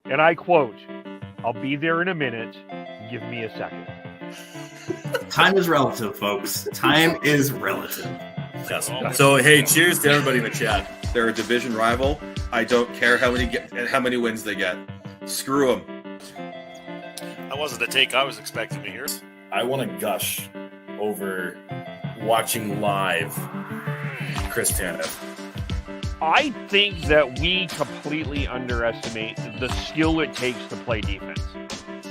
And I quote, "I'll be there in a minute. Give me a second." Time is relative, folks. Time is relative. Yes. So, hey, cheers to everybody in the chat. They're a division rival. I don't care how many wins they get. Screw them. That wasn't the take I was expecting to hear. I want to gush over watching live Chris Tanev. I think that we completely underestimate the skill it takes to play defense.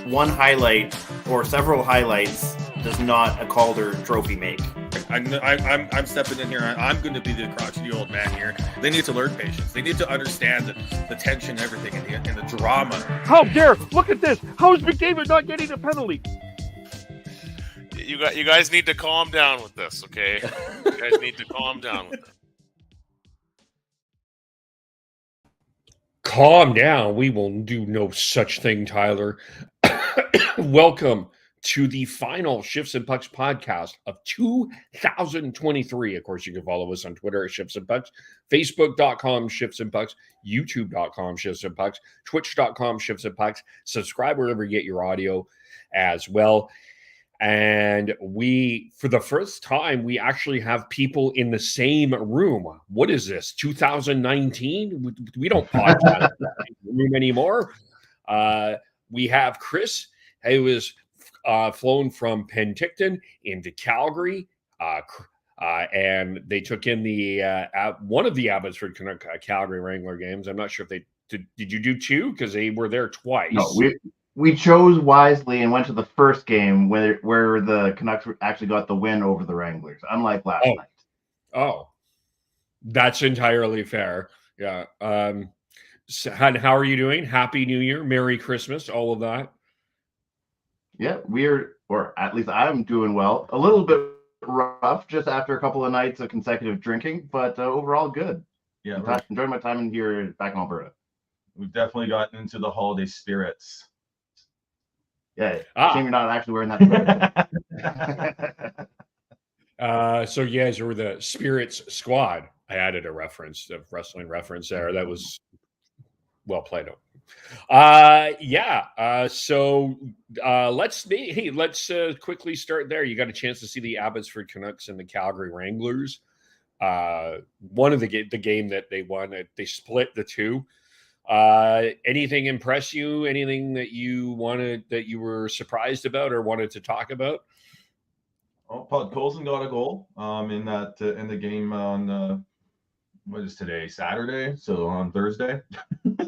One highlight or several highlights does not a Calder trophy make. I'm stepping in here. I'm going to be the crotchety old man here. They need to learn patience. They need to understand the tension and everything and the drama. How dare! Look at this! How is McDavid not getting a penalty? You guys need to calm down with this, okay? You guys need to calm down with it. Calm down. We will do no such thing, Tyler. Welcome to the final Shifts and Pucks podcast of 2023. Of course, you can follow us on Twitter at Shifts and Pucks, Facebook.com Shifts and Pucks, YouTube.com Shifts and Pucks, Twitch.com Shifts and Pucks. Subscribe wherever you get your audio as well. And for the first time, we actually have people in the same room. What is this, 2019? We don't podcast in the same room anymore. We have Chris, who was flown from Penticton into Calgary, and they took in the one of the Abbotsford Calgary Wrangler games. I'm not sure if they did. Did you do two? Because they were there twice. No, we chose wisely and went to the first game where the Canucks actually got the win over the Wranglers, unlike last night. Oh, that's entirely fair. Yeah. So, and how are you doing? Happy New Year, Merry Christmas, all of that. Yeah, or at least I'm doing well. A little bit rough just after a couple of nights of consecutive drinking, but overall good. Yeah, enjoying my time in here back in Alberta. We've definitely gotten into the holiday spirits. Yeah, shame you're not actually wearing that sweater. So you guys were the Spirits Squad. I added a wrestling reference there. That was well played out. So let's quickly start there. You got a chance to see the Abbotsford Canucks and the Calgary Wranglers. One of the game that they won, they split the two. Anything impress you? Anything that you were surprised about or wanted to talk about? Oh, Podkolzin got a goal in the game on what is today? Saturday, so on Thursday.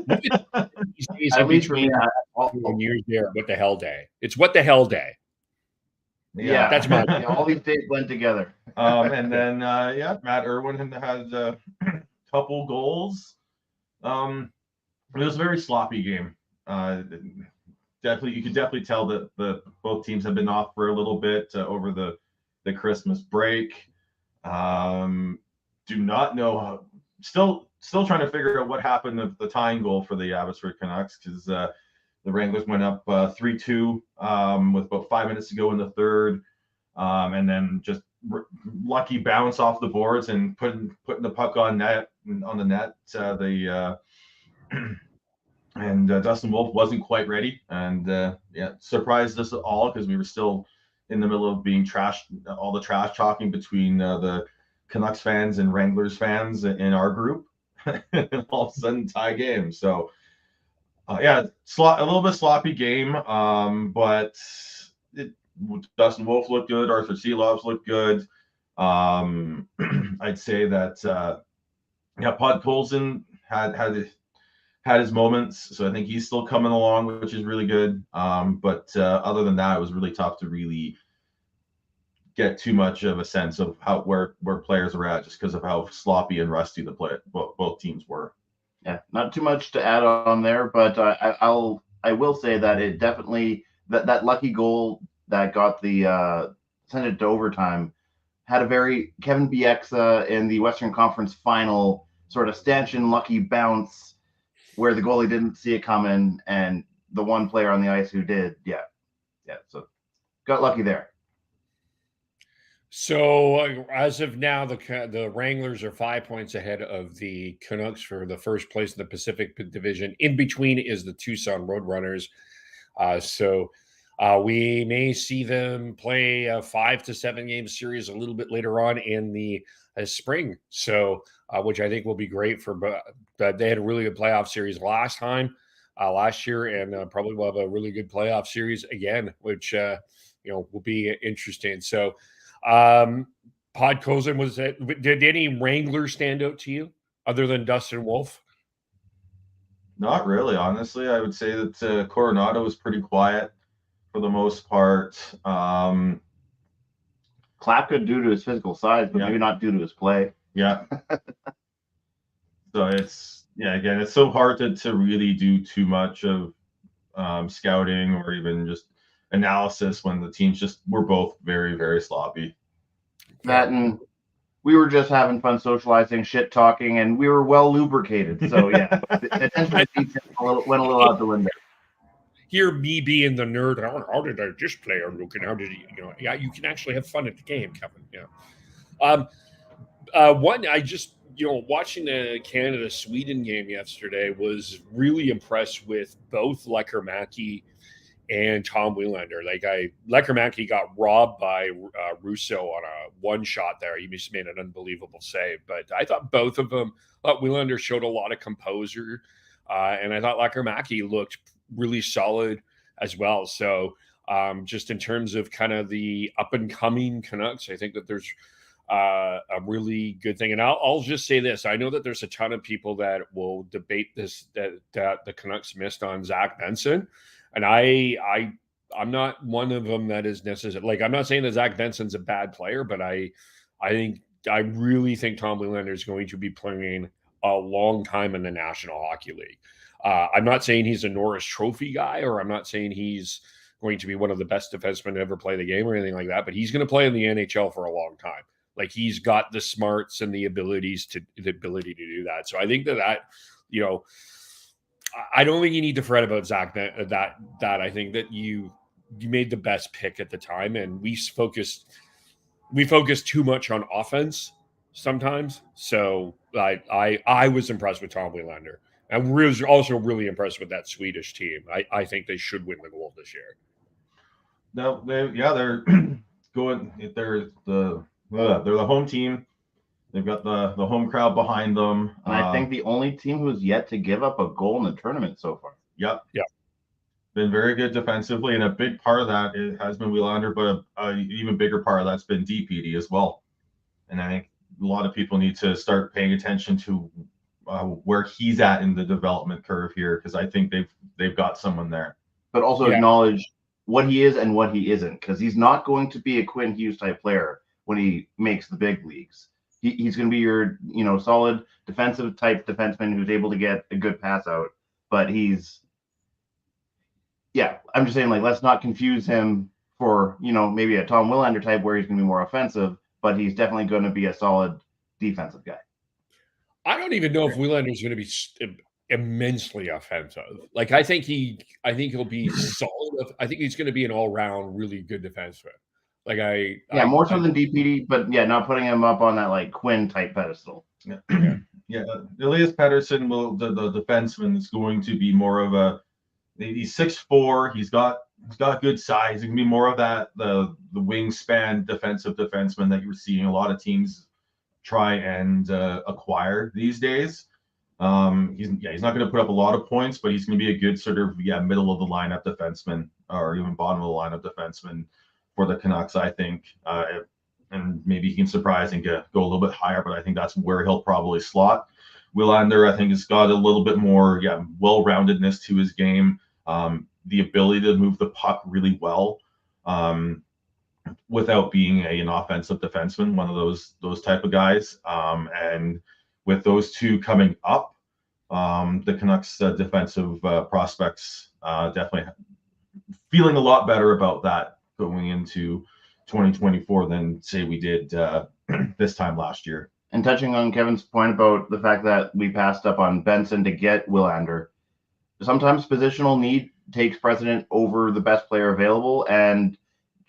At least for me, years there. What the hell day? It's what the hell day. Yeah, that's my. All these days blend together. And then Matt Irwin had a couple goals. It was a very sloppy game. You could definitely tell that both teams have been off for a little bit over the Christmas break. Do not know how. Still trying to figure out what happened to the tying goal for the Abbotsford Canucks, because the Wranglers went up 3-2 with about 5 minutes to go in the third, and then just lucky bounce off the boards and putting the puck on the net. And Dustin Wolf wasn't quite ready, and surprised us all because we were still in the middle of being all the trash talking between the Canucks fans and Wranglers fans in our group. And all of a sudden tie game. So a little bit sloppy game, but Dustin Wolf looked good. Arthur Seelovs looked good. I'd say that Podkolzin had his moments, so I think he's still coming along, which is really good. But other than that, it was really tough to really get too much of a sense of where players are at, just because of how sloppy and rusty both teams were. Yeah, not too much to add on there, but I will say that it definitely that lucky goal that got the sent it to overtime had a very Kevin Bieksa in the Western Conference Final sort of stanchion lucky bounce where the goalie didn't see it coming and the one player on the ice who did. Yeah. So got lucky there. So as of now, the Wranglers are 5 points ahead of the Canucks for the first place in the Pacific Division. In between is the Tucson Roadrunners. So we may see them play a 5 to 7 game series a little bit later on in the spring. So which I think will be great for. But they had a really good playoff series last year, and probably will have a really good playoff series again, which will be interesting. So. Podkozen, did any Wranglers stand out to you other than Dustin Wolf? Not really, honestly. I would say that Coronado was pretty quiet for the most part. Klapka due to his physical size, but maybe not due to his play. Yeah. So again, it's so hard to really do too much of scouting or even just analysis when the teams we're both very, very sloppy. That and we were just having fun socializing, shit talking, and we were well lubricated. So yeah, the attention to detail went a little out the window. Here, me being the nerd, how did this player look, and how did he? Yeah, you can actually have fun at the game, Kevin. Yeah. I just watching the Canada-Sweden game yesterday was really impressed with both Lekkerimäki and Tom Wielander. Lekkerimäki got robbed by Russo on a one shot there. He just made an unbelievable save. But I thought both of them, Wielander showed a lot of composure, and I thought Lekkerimäki looked really solid as well. So just in terms of kind of the up and coming Canucks, I think that there's a really good thing. And I'll just say this: I know that there's a ton of people that will debate this that the Canucks missed on Zach Benson. And I'm not one of them that is necessary. I'm not saying that Zach Benson's a bad player, but I really think Tom Wielander is going to be playing a long time in the National Hockey League. I'm not saying he's a Norris Trophy guy, or I'm not saying he's going to be one of the best defensemen to ever play the game or anything like that, but he's going to play in the NHL for a long time. He's got the smarts and the ability to do that. So I think that I don't think you need to fret about Zach. That I think that you made the best pick at the time, and we focus too much on offense sometimes. So I was impressed with Tom Wielander, and was also really impressed with that Swedish team. I think they should win the gold this year. No, they're going. They're the home team. They've got the home crowd behind them. And I think the only team who's yet to give up a goal in the tournament so far. Yep. Yeah. Been very good defensively, and a big part of that has been Wielander, but an even bigger part of that's been DPD as well. And I think a lot of people need to start paying attention to where he's at in the development curve here, because I think they've got someone there. But also acknowledge what he is and what he isn't, because he's not going to be a Quinn Hughes type player when he makes the big leagues. He's going to be your, solid defensive type defenseman who's able to get a good pass out. But I'm just saying, let's not confuse him for, maybe a Tom Wielander type where he's going to be more offensive, but he's definitely going to be a solid defensive guy. I don't even know if Wielander's going to be immensely offensive. I think he'll be solid. I think he's going to be an all-round really good defenseman. More so than DPD, but not putting him up on that Quinn type pedestal. Elias Pettersson, the defenseman, is going to be more of he's 6'4", he's got good size. He's gonna be more of that the wingspan defensive defenseman that you're seeing a lot of teams try and acquire these days. He's not going to put up a lot of points, but he's going to be a good sort of middle of the lineup defenseman, or even bottom of the lineup defenseman for the Canucks, I think. And maybe he can surprise and go a little bit higher, but I think that's where he'll probably slot. Wielander, I think, has got a little bit more well-roundedness to his game, the ability to move the puck really well without being an offensive defenseman, one of those type of guys. And with those two coming up, the Canucks defensive prospects definitely feeling a lot better about that going into 2024 than, say, we did this time last year. And touching on Kevin's point about the fact that we passed up on Benson to get Wielander, sometimes positional need takes precedent over the best player available. And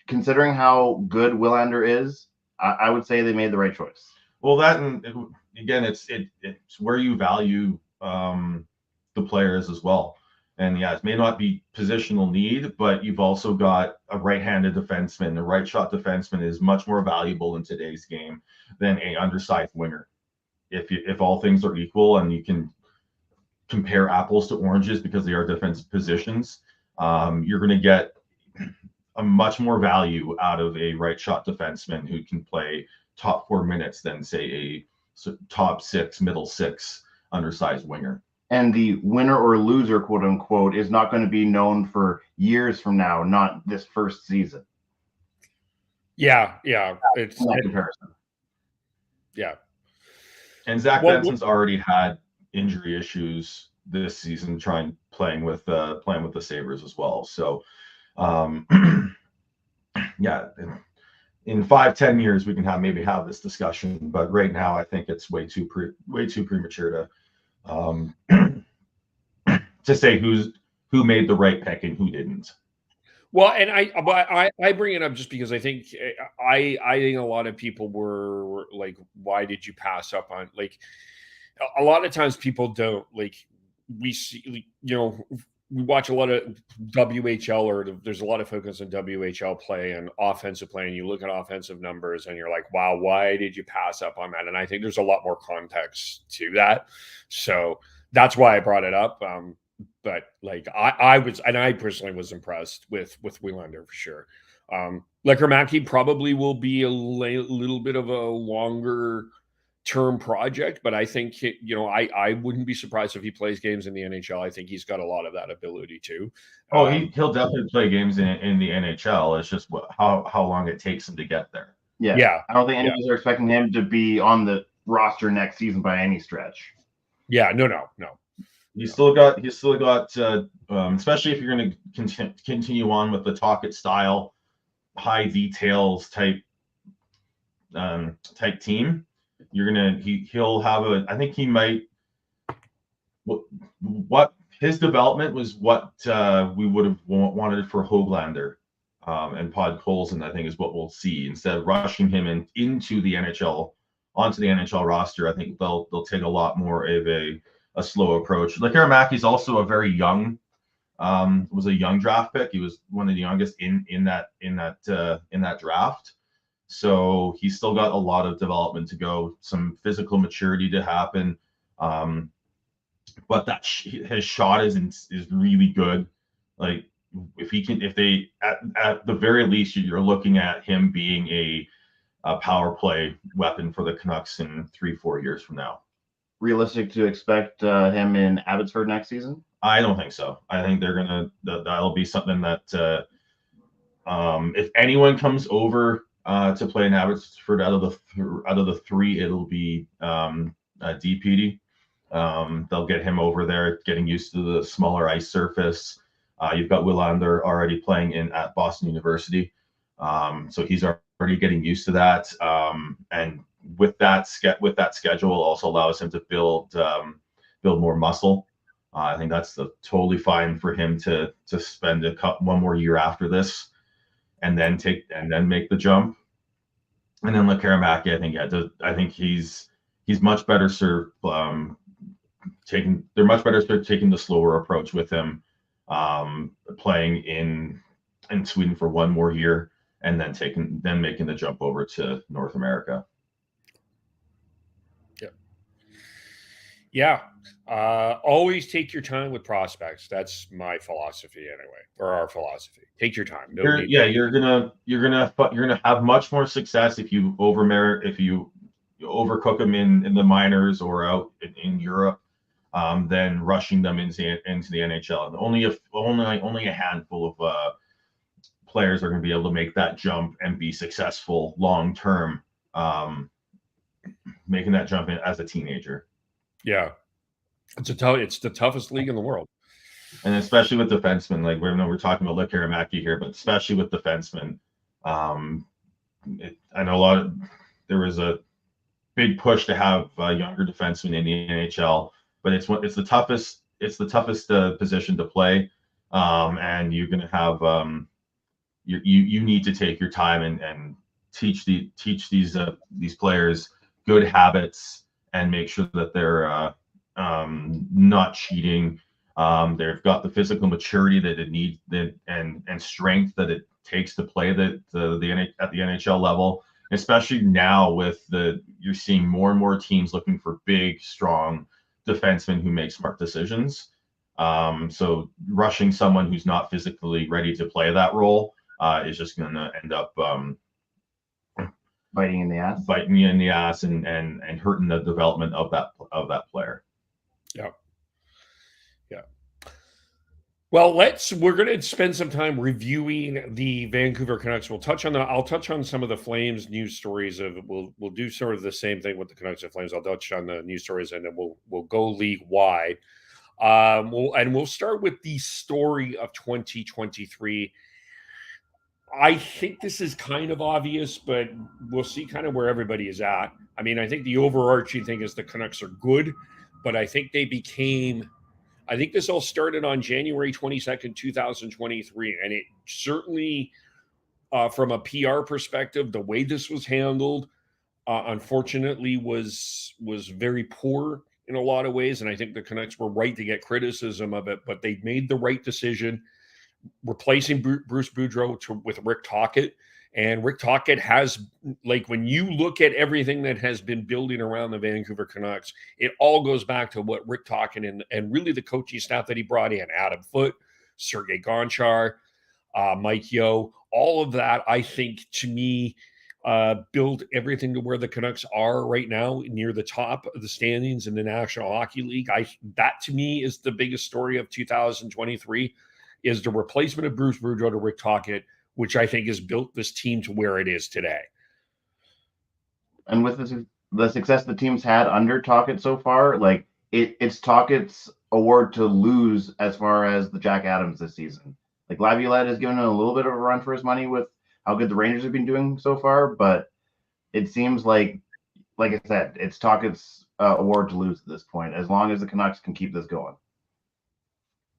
considering how good Wielander is, I would say they made the right choice. Well, that and again, it's where you value the players as well. And yeah, it may not be positional need, but you've also got a right-handed defenseman. A right-shot defenseman is much more valuable in today's game than a undersized winger. If all things are equal and you can compare apples to oranges because they are defensive positions, you're going to get a much more value out of a right-shot defenseman who can play top 4 minutes than say a top 6, middle 6 undersized winger. And the winner or loser, quote unquote, is not going to be known for years from now, not this first season. Yeah. It's that comparison. Yeah. And Zach Benson's already had injury issues this season, playing with the Sabres as well. So, yeah, in 5-10 years we can maybe have this discussion, but right now I think it's way too premature to to say who made the right pick and who didn't. Well, and I bring it up just because I think I think a lot of people were like, why did you pass up on, like, a lot of times people don't, like, we see, we watch a lot of WHL, or there's a lot of focus on WHL play and offensive play, and you look at offensive numbers and you're like, wow, why did you pass up on that? And I think there's a lot more context to that. So that's why I brought it up. But like I personally was impressed with Willander for sure. Lekkerimäki probably will be a little bit of a longer term project, but I think I wouldn't be surprised if he plays games in the NHL. I think he's got a lot of that ability too. Oh, he'll definitely play games in the NHL. It's just how long it takes him to get there. Yeah. I don't think any of us are expecting him to be on the roster next season by any stretch. Yeah, no. He's still got, especially if you're going to continue on with the Tocchet style, high details type team. He'll have I think he might. What his development was, what we would have wanted for Höglander and Podkolzin, I think, is what we'll see. Instead of rushing him onto the NHL roster, I think they'll take a lot more of a slow approach. Lekkerimäki's also a very young, was a young draft pick. He was one of the youngest in that draft. So he's still got a lot of development to go, some physical maturity to happen. But his shot is really good. Like if they at the very least, you're looking at him being a power play weapon for the Canucks in 3-4 years from now. Realistic to expect him in Abbotsford next season? I don't think so. I think that'll be something that if anyone comes over to play in Abbotsford out of the three, it'll be DPD. They'll get him over there, getting used to the smaller ice surface. You've got Willander already playing at Boston University, so he's already getting used to that. And with that schedule, also allows him to build more muscle. I think that's totally fine for him to spend one more year after this, and then make the jump. And then Lekkerimäki, I think he's much better served taking the slower approach with him, playing in Sweden for one more year, and then making the jump over to North America. Yeah. Always take your time with prospects. That's my philosophy anyway, or our philosophy. Take your time. You're gonna have much more success if you overcook them in the minors or out in Europe, than rushing them into the NHL. And only a handful of players are going to be able to make that jump and be successful long term, making that jump as a teenager. Yeah, it's the toughest league in the world, and especially with defensemen. Like we're talking about Lekkerimäki here, but especially with defensemen, I know there was a big push to have younger defensemen in the NHL, but it's the toughest position to play, and you're going to have you need to take your time and teach these players good habits and make sure that they're not cheating. They've got the physical maturity that it needs, and strength that it takes to play at the NHL level. Especially now with you're seeing more and more teams looking for big, strong defensemen who make smart decisions. So rushing someone who's not physically ready to play that role is just going to end up biting you in the ass, and hurting the development of that player. Yeah. Well, we're going to spend some time reviewing the Vancouver Canucks. I'll touch on some of the Flames news stories. We'll do sort of the same thing with the Canucks and Flames. I'll touch on the news stories, and then we'll go league wide. We'll start with the story of 2023. I think this is kind of obvious, but we'll see kind of where everybody is at. I mean, I think the overarching thing is the Canucks are good, but I think this all started on January 22nd, 2023. And it certainly, from a PR perspective, the way this was handled, unfortunately, was very poor in a lot of ways. And I think the Canucks were right to get criticism of it, but they made the right decision, replacing Bruce Boudreau with Rick Tocchet. And Rick Tocchet has, like, when you look at everything that has been building around the Vancouver Canucks, it all goes back to what Rick Tocchet and really the coaching staff that he brought in, Adam Foote, Sergei Gonchar, Mike Yeo, all of that, I think, to me, build everything to where the Canucks are right now, near the top of the standings in the National Hockey League. That, to me, is the biggest story of 2023, is the replacement of Bruce Boudreau to Rick Tocchet, which I think has built this team to where it is today. And with the success the team's had under Tocchet so far, like it's Tocchet's award to lose as far as the Jack Adams this season. Like Laviolette has given a little bit of a run for his money with how good the Rangers have been doing so far, but it seems like I said, it's Tocchet's award to lose at this point, as long as the Canucks can keep this going.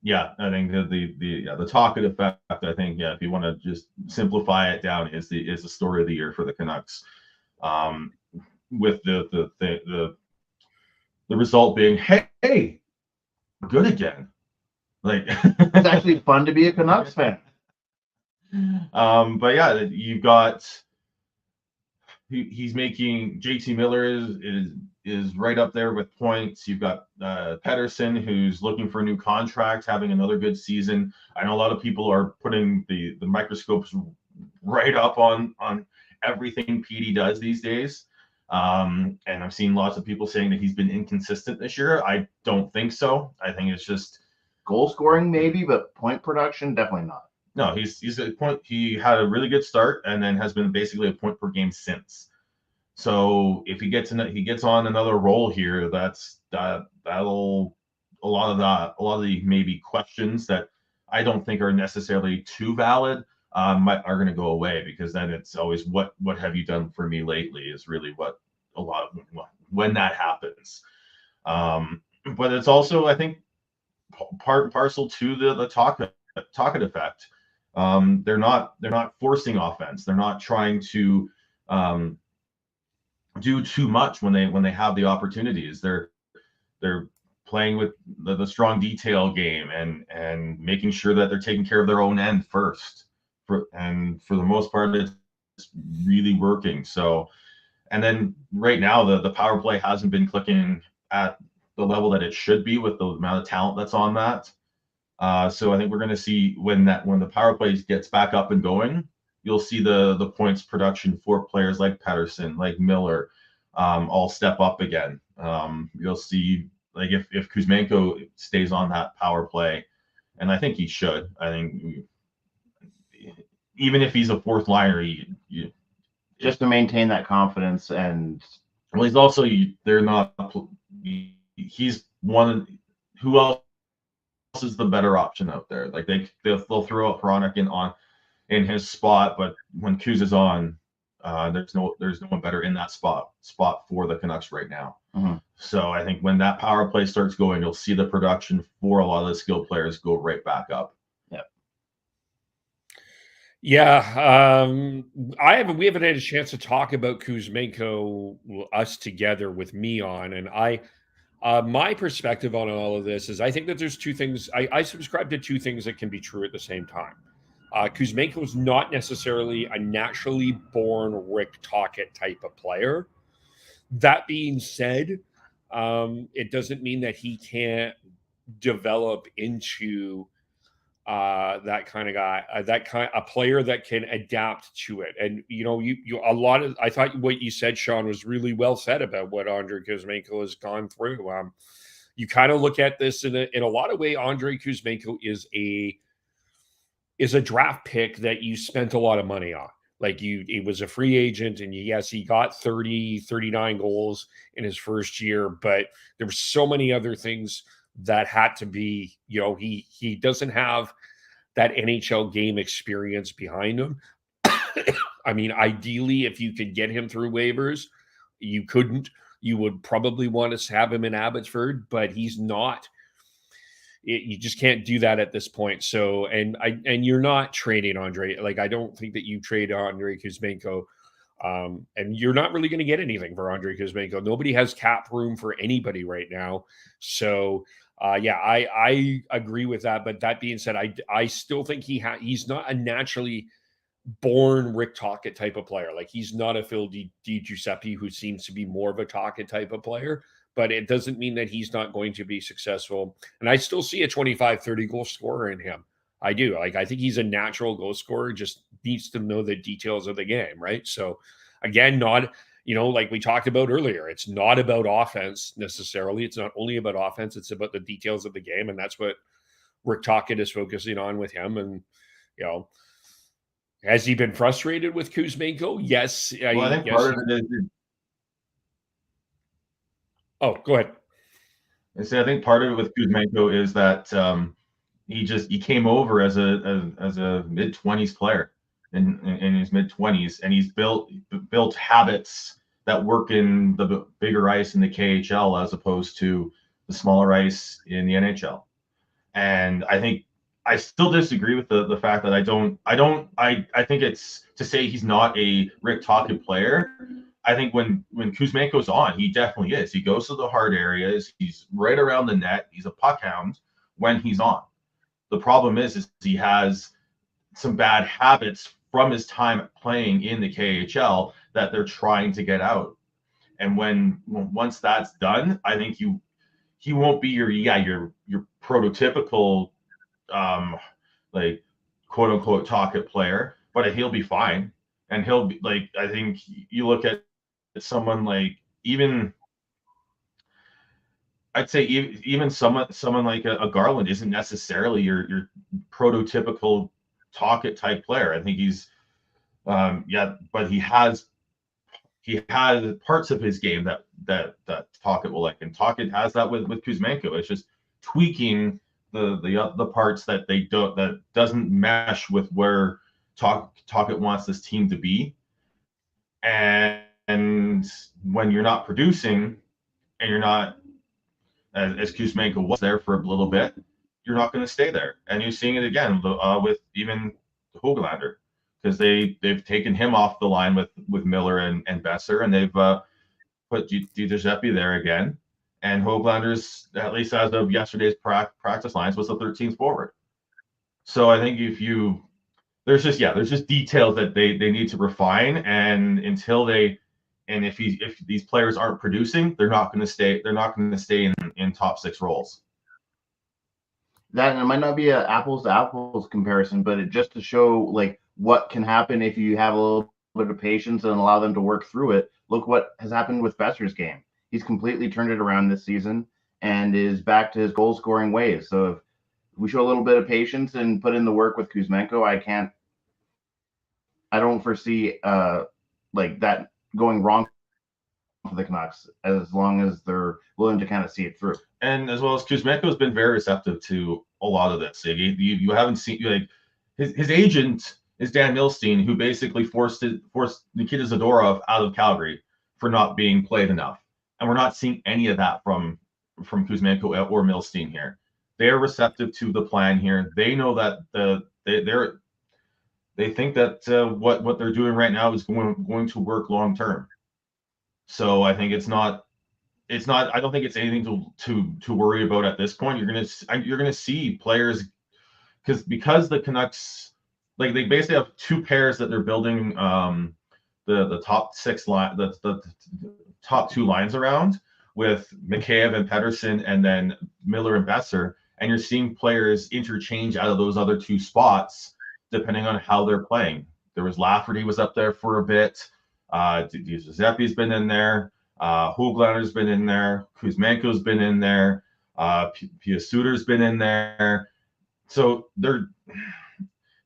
Yeah, I think the Tocchet effect, I think, if you want to just simplify it down, is the story of the year for the Canucks. With the result being, hey, good again. Like it's actually fun to be a Canucks fan. But yeah, you've got he's making JT Miller is right up there with points. You've got Pettersson, who's looking for a new contract, having another good season. I know a lot of people are putting the microscopes right up on everything Petey does these days. And I've seen lots of people saying that he's been inconsistent this year. I don't think so. I think it's just goal scoring maybe, but point production definitely not. No, he's a point. He had a really good start and then has been basically a point per game since. So if he gets on another role here, that'll a lot of the maybe questions that I don't think are necessarily too valid are going to go away, because then it's always what have you done for me lately is really what a lot of when that happens. But it's also, I think, part and parcel to the Tocchet effect. They're not forcing offense. They're not trying to do too much when they have the opportunities. They're playing with the strong detail game and making sure that they're taking care of their own end first. For the most part, it's really working. So, and then right now the power play hasn't been clicking at the level that it should be with the amount of talent that's on that. So I think we're going to see when the power play gets back up and going, you'll see the points production for players like Pettersson, like Miller, all step up again. You'll see, like, if Kuzmenko stays on that power play, and I think he should. I think even if he's a fourth liner, just to maintain that confidence. And well, he's also he's one. Who else is the better option out there? Like they'll throw out Hronek in his spot, but when Kuz is on, there's no one better in that spot for the Canucks right now. Mm-hmm. So I think when that power play starts going, you'll see the production for a lot of the skilled players go right back up. Yeah, we haven't had a chance to talk about Kuzmenko, us together with me on, and my perspective on all of this is I think that there's two things. I subscribe to two things that can be true at the same time. Kuzmenko is not necessarily a naturally born Rick Tocchet type of player. That being said, it doesn't mean that he can't develop into that kind of guy, a player that can adapt to it. And you a lot of I thought what you said, Sean, was really well said about what Andrei Kuzmenko has gone through. You kind of look at this in a lot of way. Andrei Kuzmenko is a draft pick that you spent a lot of money on. Like it was a free agent, and yes, he got 39 goals in his first year, but there were so many other things that had to be, he doesn't have that NHL game experience behind him. I mean, ideally, if you could get him through waivers, you couldn't. You would probably want to have him in Abbotsford, but he's not. You just can't do that at this point. So, and you're not trading Andrei. Like, I don't think that you trade Andrei Kuzmenko. And you're not really going to get anything for Andrei Kuzmenko. Nobody has cap room for anybody right now. So, I agree with that. But that being said, I still think he's not a naturally born Rick Tocchet type of player. Like, he's not a Phil Di Giuseppe, who seems to be more of a Tocchet type of player. But it doesn't mean that he's not going to be successful. And I still see a 25, 30 goal scorer in him. I do. Like, I think he's a natural goal scorer, just needs to know the details of the game, right? So, again, not, like we talked about earlier, it's not about offense necessarily. It's not only about offense. It's about the details of the game. And that's what Rick Tocchet is focusing on with him. And, has he been frustrated with Kuzmenko? Yes. Well, I think part of it is. Oh, go ahead. I think part of it with Kuzmenko is that he came over as a mid-20s player in his mid-20s, and he's built habits that work in the bigger ice in the KHL as opposed to the smaller ice in the NHL. And I think I still disagree with the fact that I think it's to say he's not a Rick Tocchet player. I think when Kuzmenko's on, he definitely is. He goes to the hard areas. He's right around the net. He's a puck hound when he's on. The problem is he has some bad habits from his time playing in the KHL that they're trying to get out. And once that's done, I think he won't be your prototypical like quote unquote Tocchet player, but he'll be fine. And he'll be like, I think you look at someone like I'd say even someone like a Garland isn't necessarily your prototypical Tocchet type player. I think he's but he has parts of his game that Tocchet will like, and Tocchet has that with Kuzmenko. It's just tweaking the parts that doesn't mesh with where Tocchet wants this team to be. And when you're not producing, and you're not, as Kuzmenko was there for a little bit, you're not going to stay there. And you're seeing it again with even Höglander, because they've taken him off the line with Miller and Besser, and they've put Di Giuseppe there again. And Höglander's, at least as of yesterday's practice lines, was the 13th forward. So I think there's just details that they need to refine, and if these players aren't producing, they're not going to stay in top six roles. That, and it might not be an apples to apples comparison, but it just to show like what can happen if you have a little bit of patience and allow them to work through it. Look what has happened with Besser's game. He's completely turned it around this season and is back to his goal scoring ways. So if we show a little bit of patience and put in the work with Kuzmenko, I don't foresee like that going wrong for the Canucks, as long as they're willing to kind of see it through. And as well as Kuzmenko has been very receptive to a lot of this. You haven't seen, like, his agent is Dan Milstein, who basically forced Nikita Zadorov out of Calgary for not being played enough. And we're not seeing any of that from Kuzmenko or Milstein here. They're receptive to the plan here. They know that they think that what they're doing right now is going to work long term. So I think it's not. I don't think it's anything to worry about at this point. You're gonna see players because the Canucks, like, they basically have two pairs that they're building the top six line the top two lines around, with Mikheyev and Pettersson, and then Miller and Besser, and you're seeing players interchange out of those other two spots depending on how they're playing. There was Lafferty was up there for a bit. Giuseppe's been in there. Hooglander's been in there. Kuzmenko's been in there. Pia Suter's been in there. So you're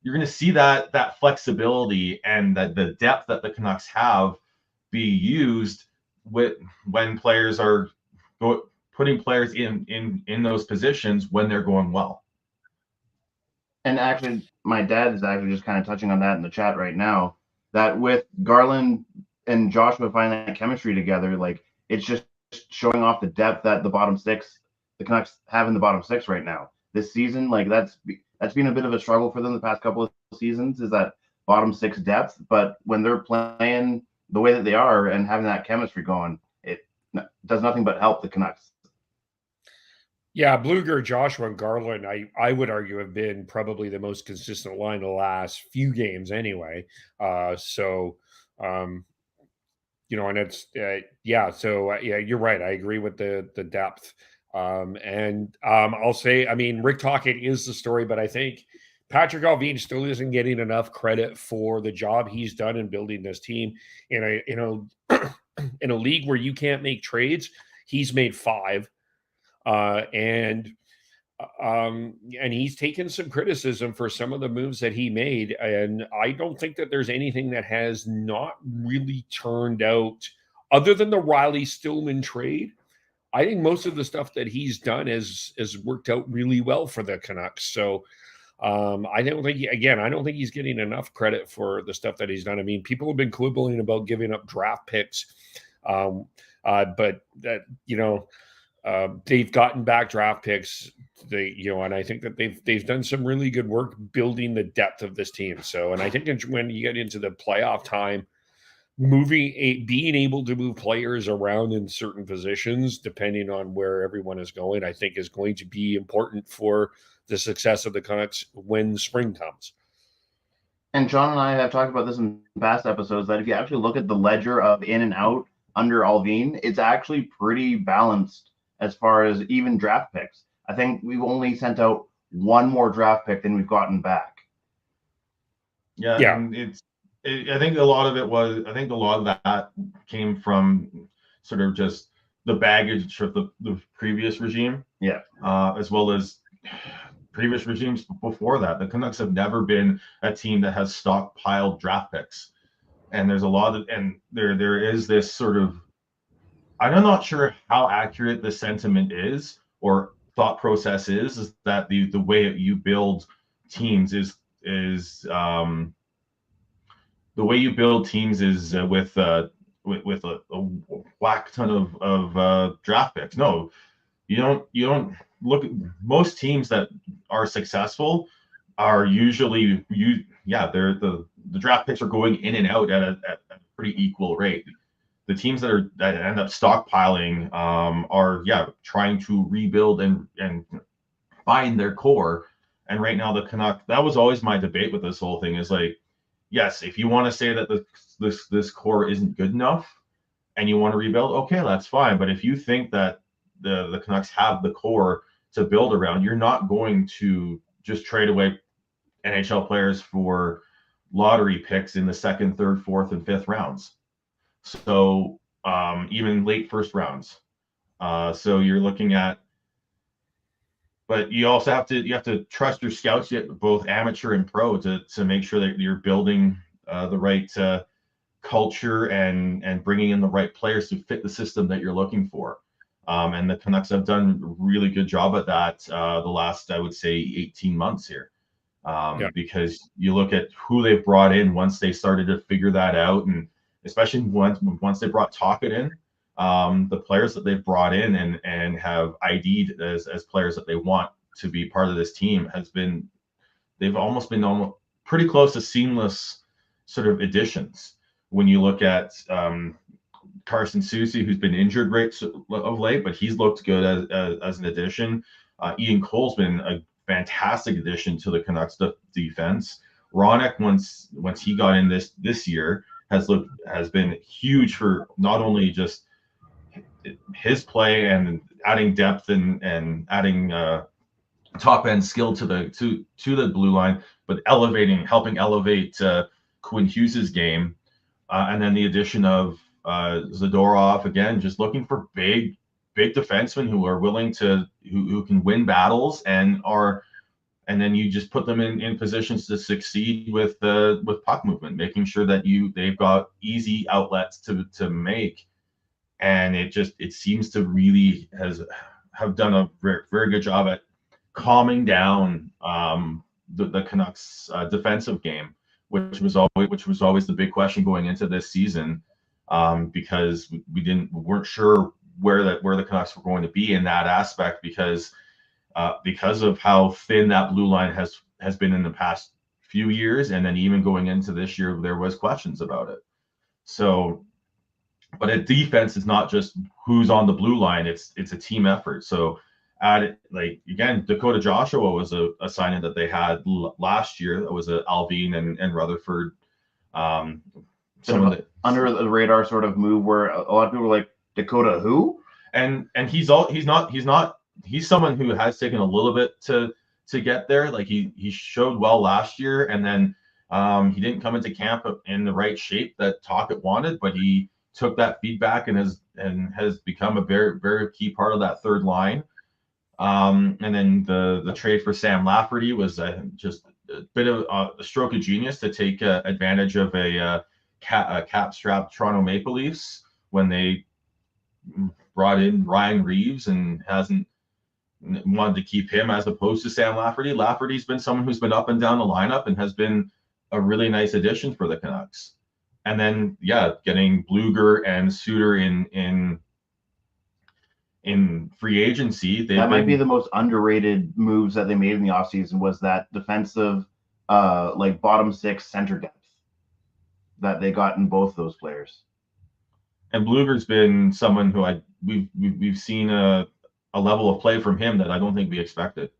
going to see that flexibility and that the depth that the Canucks have be used when players are putting players in those positions when they're going well. And actually, my dad is actually just kind of touching on that in the chat right now, that with Garland and Joshua finding that chemistry together, like, it's just showing off the depth that the Canucks have in the bottom six right now. This season, like, that's been a bit of a struggle for them the past couple of seasons, is that bottom six depth. But when they're playing the way that they are and having that chemistry going, it does nothing but help the Canucks. Yeah, Bluger, Joshua, and Garland, I would argue, have been probably the most consistent line the last few games anyway. And it's you're right. I agree with the depth. I'll say, I mean, Rick Tocchet is the story, but I think Patrick Allvin still isn't getting enough credit for the job he's done in building this team in a league where you can't make trades. He's made 5. And he's taken some criticism for some of the moves that he made. And I don't think that there's anything that has not really turned out, other than the Riley Stillman trade. I think most of the stuff that he's done has worked out really well for the Canucks. So I don't think he's getting enough credit for the stuff that he's done. I mean, people have been quibbling about giving up draft picks, but that, they've gotten back draft picks. And I think that they've done some really good work building the depth of this team. So, and I think when you get into the playoff time, being able to move players around in certain positions, depending on where everyone is going, I think is going to be important for the success of the Canucks when spring comes. And John and I have talked about this in past episodes, that if you actually look at the ledger of in and out under Allvin, it's actually pretty balanced as far as even draft picks. I think we've only sent out one more draft pick than we've gotten back. Yeah. I think a lot of that came from sort of just the baggage of the previous regime. Yeah. As well as previous regimes before that. The Canucks have never been a team that has stockpiled draft picks. And there's a lot of, and there is this sort of, I'm not sure how accurate the sentiment is or thought process is that the way that you build teams is the way you build teams is with a whack ton of draft picks. No, you don't look at most teams that are successful are usually the draft picks are going in and out at a pretty equal rate. The teams that end up stockpiling are trying to rebuild and find their core. And right now the Canucks, that was always my debate with this whole thing, is like, yes, if you want to say that this core isn't good enough and you want to rebuild, okay, that's fine. But if you think that the Canucks have the core to build around, you're not going to just trade away NHL players for lottery picks in the 2nd, 3rd, 4th, and 5th rounds. So even late first rounds. So you're looking at, but you also have to trust your scouts, both amateur and pro, to make sure that you're building the right culture and bringing in the right players to fit the system that you're looking for. And the Canucks have done a really good job at that the last, I would say, 18 months here. Because you look at who they've brought in once they started to figure that out, and especially once they brought Tocchet in, the players that they've brought in and have ID'd as players that they want to be part of this team they've almost been pretty close to seamless sort of additions. When you look at Carson Soucy, who's been injured of late, but he's looked good as an addition. Ian Cole's been a fantastic addition to the Canucks defense. Ronek, once he got in this year, has been huge for not only just his play and adding depth and adding top end skill to the blue line, but helping elevate Quinn Hughes's game, and then the addition of Zadorov, again, just looking for big defensemen who are willing to who can win battles and then you just put them in positions to succeed with puck movement, making sure that they've got easy outlets to make. And it seems to really have done a very, very good job at calming down the Canucks defensive game, which was always the big question going into this season, because we weren't sure where the Canucks were going to be in that aspect, because of how thin that blue line has been in the past few years, and then even going into this year, there was questions about it. So, but a defense is not just who's on the blue line; it's a team effort. So, again, Dakota Joshua was a signing that they had last year. That was Alvin and Rutherford. Under the radar sort of move where a lot of people were like, Dakota who? And he's someone who has taken a little bit to get there. Like he showed well last year, and then he didn't come into camp in the right shape that Tocchet wanted, but he took that feedback and has become a very, very key part of that third line. And then the trade for Sam Lafferty was just a bit of a stroke of genius to take advantage of a cap-strapped Toronto Maple Leafs when they brought in Ryan Reeves and hasn't wanted to keep him as opposed to Sam Lafferty. Lafferty's been someone who's been up and down the lineup and has been a really nice addition for the Canucks. And then, getting Bluger and Suter in free agency. That might be the most underrated moves that they made in the offseason, was that defensive, bottom six center depth that they got in both those players. And Bluger's been someone who we've seen a level of play from him that I don't think we expected.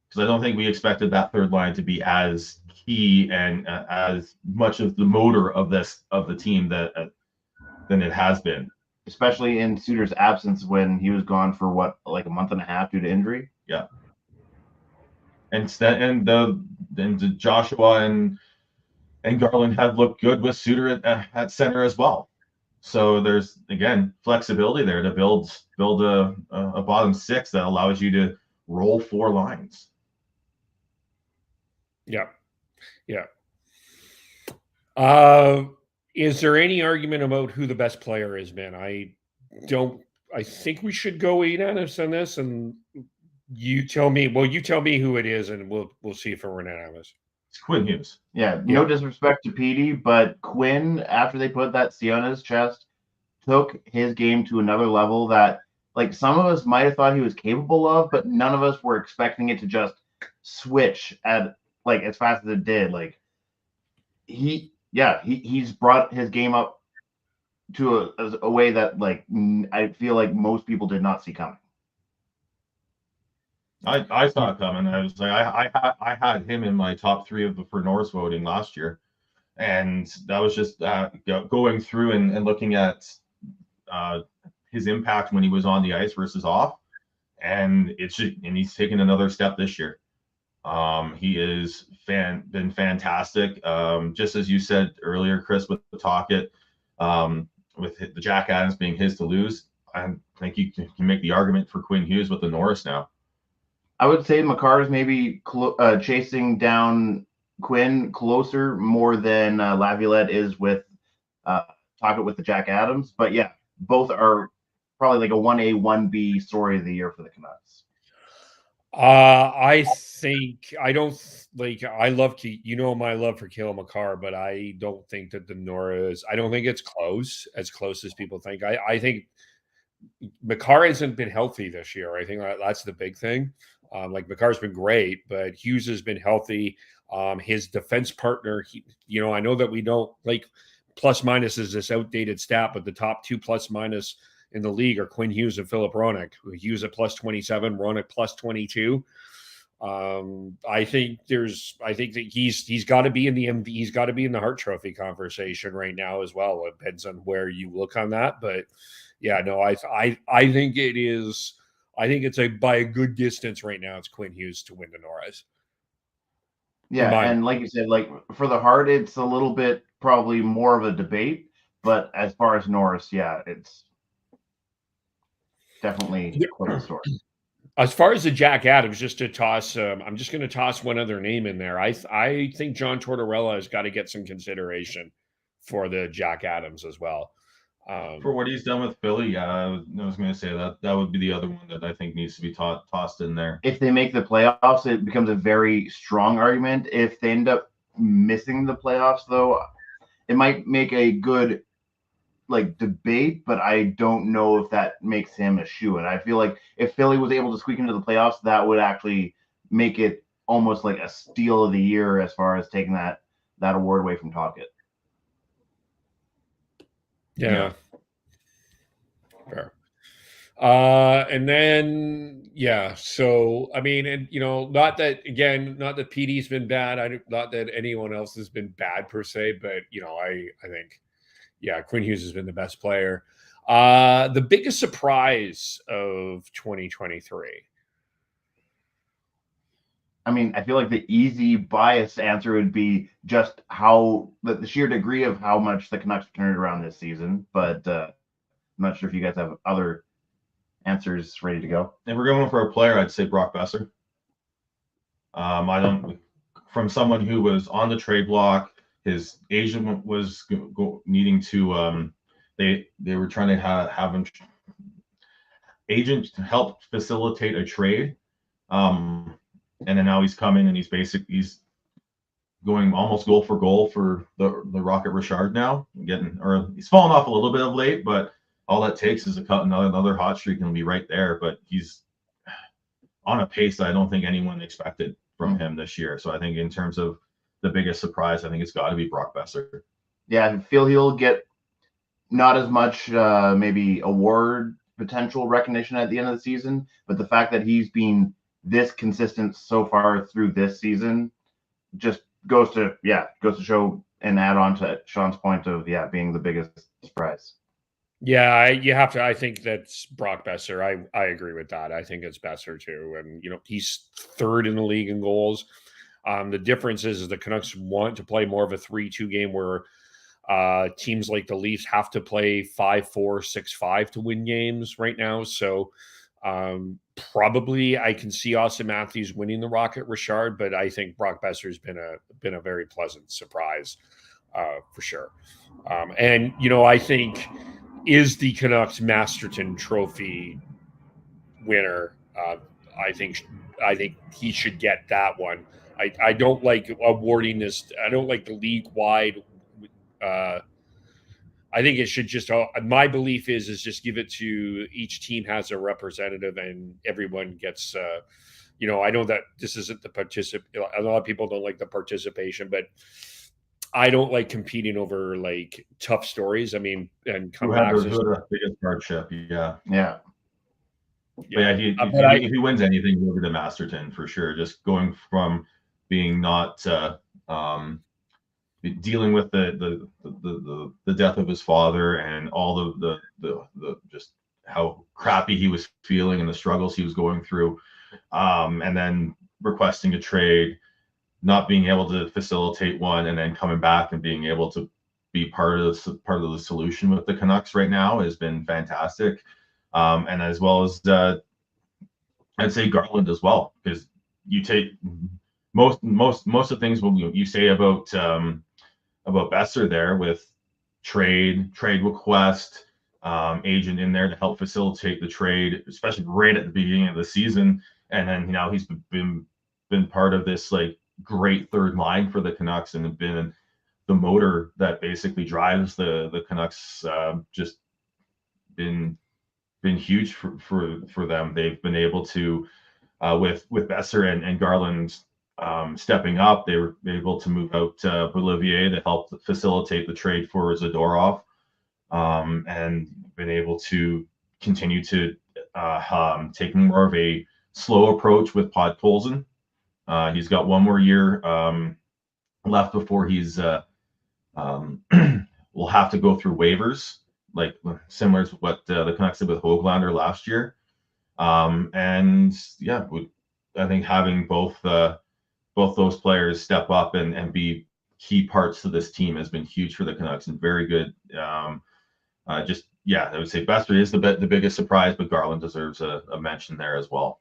Because I don't think we expected that third line to be as key and as much of the motor of the team than it has been. Especially in Suter's absence when he was gone for a month and a half due to injury. Yeah. And Joshua and Garland have looked good with Suter at center as well. So there's, again, flexibility there to build a bottom six that allows you to roll four lines. Yeah. Is there any argument about who the best player is, man? I think we should go unanimous on this, and you tell me who it is, and we'll see if we're unanimous. It's Quinn Hughes. Yeah, no disrespect to Petey, but Quinn, after they put that C on his chest, took his game to another level that, some of us might have thought he was capable of, but none of us were expecting it to just switch at as fast as it did. He's brought his game up to a way that I feel like most people did not see coming. I saw it coming. I was like, I had him in my top three for Norris voting last year, and that was just going through and looking at his impact when he was on the ice versus off, and he's taken another step this year. He is been fantastic. Just as you said earlier, Chris, with the Tocchet, with the Jack Adams being his to lose, I think you can make the argument for Quinn Hughes with the Norris now. I would say Makar is maybe chasing down Quinn closer more than Laviolette is with Tocchet with the Jack Adams. But yeah, both are probably a 1A, 1B story of the year for the Canucks. I love my love for Cale Makar, but I don't think that the Norris, I don't think it's as close as people think. I think Makar hasn't been healthy this year. I think that's the big thing. Like Makar's been great, but Hughes has been healthy. His defense partner, I know that we don't like plus minus is this outdated stat, but the top 2 plus minus in the league are Quinn Hughes and Philip Hronek. Hughes at plus 27, Hronek plus 22. I think that he's got to be in the he's got to be in the Hart Trophy conversation right now as well. It depends on where you look on that, but yeah, no, I think it is. I think it's by a good distance right now. It's Quinn Hughes to win the Norris. Yeah, and like you said, like for the Hart, it's a little bit probably more of a debate. But as far as Norris, yeah, it's definitely quite a story. As far as the Jack Adams, just to toss, I'm just going to toss one other name in there. I think John Tortorella has got to get some consideration for the Jack Adams as well. For what he's done with Philly, yeah, I was going to say that would be the other one that I think needs to be tossed in there. If they make the playoffs, it becomes a very strong argument. If they end up missing the playoffs, though, it might make a good debate, but I don't know if that makes him a shoo-in. I feel like if Philly was able to squeak into the playoffs, that would actually make it almost like a steal of the year as far as taking that award away from Tocchet. Yeah. Fair. And then, yeah, so, I mean, and, not that PD's been bad. Not that anyone else has been bad per se, but, I think, yeah, Quinn Hughes has been the best player. The biggest surprise of 2023. I mean, I feel like the easy biased answer would be just how the sheer degree of how much the Canucks turned around this season. But I'm not sure if you guys have other answers ready to go. If we're going for a player, I'd say Brock Besser. From someone who was on the trade block, his agent was needing to. They were trying to have an agent to help facilitate a trade. And then now he's coming and he's going almost goal for goal for the Rocket Richard now. He's fallen off a little bit of late, but all that takes is another hot streak and he'll be right there. But he's on a pace that I don't think anyone expected from him this year. So I think in terms of the biggest surprise, I think it's got to be Brock Besser. Yeah, I feel he'll get not as much maybe award potential recognition at the end of the season, but the fact that he's been this consistent so far through this season just goes to show and add on to Sean's point of being the biggest surprise. Yeah, I think that's Brock Besser. I agree with that. I think it's Besser too. And he's third in the league in goals. The difference is the Canucks want to play more of a 3-2 game where teams like the Leafs have to play 5-4, 6-5 to win games right now. So probably I can see Austin Matthews winning the Rocket Richard, but I think Brock Besser's been a very pleasant surprise for sure. And I think is the Canucks Masterton Trophy winner. I think he should get that one. I don't like awarding this. I don't like the league wide. I think it should just. My belief is just give it to each team has a representative and everyone gets. I know that this isn't the a lot of people don't like the participation, but I don't like competing over like tough stories. I mean, and comebacks. The biggest hardship, yeah. If he wins anything, he'll be the Masterton for sure. Just going from being not dealing with the death of his father and all the just how crappy he was feeling and the struggles he was going through, and then requesting a trade, not being able to facilitate one, and then coming back and being able to be part of the solution with the Canucks right now has been fantastic. And as well as I'd say Garland as well, because you take most of the things you say about Besser there with trade request, agent in there to help facilitate the trade, especially right at the beginning of the season, and then he's been part of this like great third line for the Canucks and been the motor that basically drives the Canucks. Just been huge for them. They've been able to with Besser and Garland stepping up, they were able to move out Bolivier to help facilitate the trade for Zadorov, and been able to continue to take more of a slow approach with Podkolzin. He's got one more year left before he's will have to go through waivers, like similar to what the Canucks did with Höglander last year. And yeah, I think having both those players step up and be key parts to this team has been huge for the Canucks and very good. I would say Besser is the biggest surprise, but Garland deserves a mention there as well.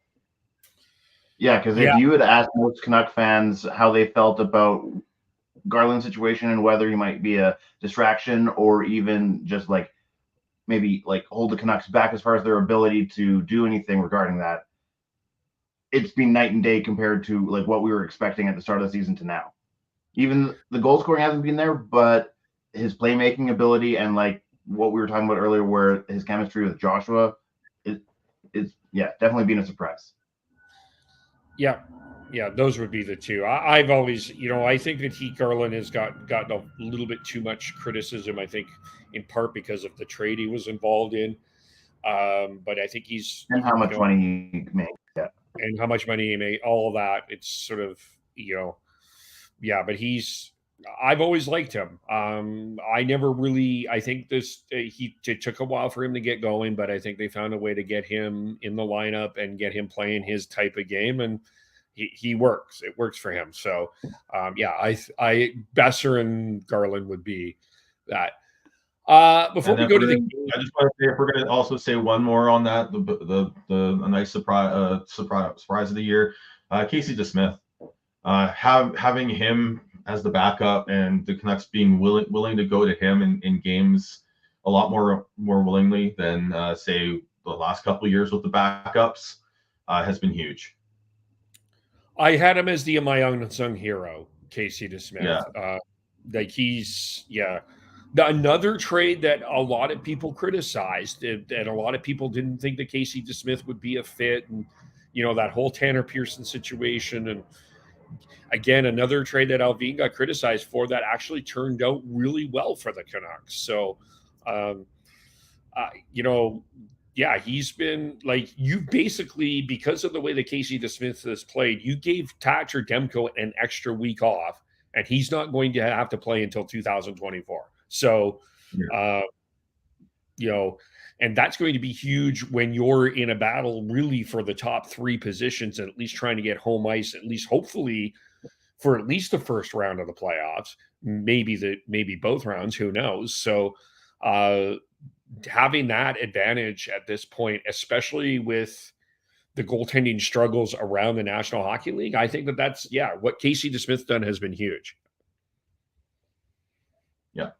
Yeah, because if you had asked most Canuck fans how they felt about Garland's situation and whether he might be a distraction or even just like maybe like hold the Canucks back as far as their ability to do anything regarding that, it's been night and day compared to like what we were expecting at the start of the season to now. Even the goal scoring hasn't been there, but his playmaking ability and like what we were talking about earlier, where his chemistry with Joshua is definitely been a surprise. Yeah, those would be the two. I've always, I think that Garland has gotten a little bit too much criticism. I think in part because of the trade he was involved in, but I think he's and how much money he made, and how much money he made, all of that. It's sort of, but I've always liked him. I think it took a while for him to get going, but I think they found a way to get him in the lineup and get him playing his type of game, and he works. It works for him. So, I Besser and Garland would be that. Before we go to the game, I just want to say, if we're going to also say one more on that, a nice surprise of the year, Casey DeSmith, having him as the backup and the Canucks being willing to go to him in games a lot more willingly than say the last couple of years with the backups has been huge. I had him as my unsung hero, Casey DeSmith. Yeah. Another trade that a lot of people criticized, and a lot of people didn't think that Casey DeSmith would be a fit, and that whole Tanner Pearson situation, and again another trade that Alvin got criticized for that actually turned out really well for the Canucks. So, he's been like, you basically, because of the way that Casey DeSmith has played, you gave Thatcher Demko an extra week off, and he's not going to have to play until 2024. So, and that's going to be huge when you're in a battle really for the top three positions and at least trying to get home ice, at least hopefully for at least the first round of the playoffs, maybe both rounds, who knows? So, having that advantage at this point, especially with the goaltending struggles around the National Hockey League, I think that's what Casey DeSmith's done has been huge. Yeah.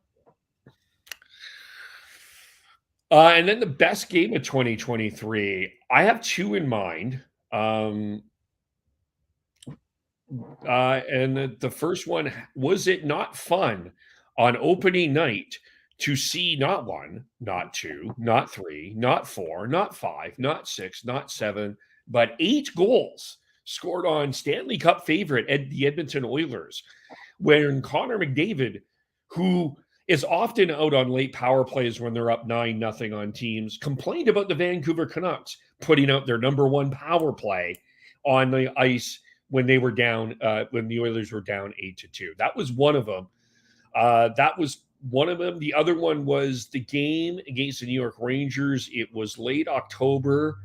And then the best game of 2023, I have two in mind. And the first one, was it not fun on opening night to see not one, not two, not three, not four, not five, not six, not seven, but 8 goals scored on Stanley Cup favorite the Edmonton Oilers, when Connor McDavid, who is often out on late power plays when they're up 9-0 on teams, complained about the Vancouver Canucks putting out their number one power play on the ice when they were down, when the Oilers were down 8-2. That was one of them. The other one was the game against the New York Rangers. It was late October.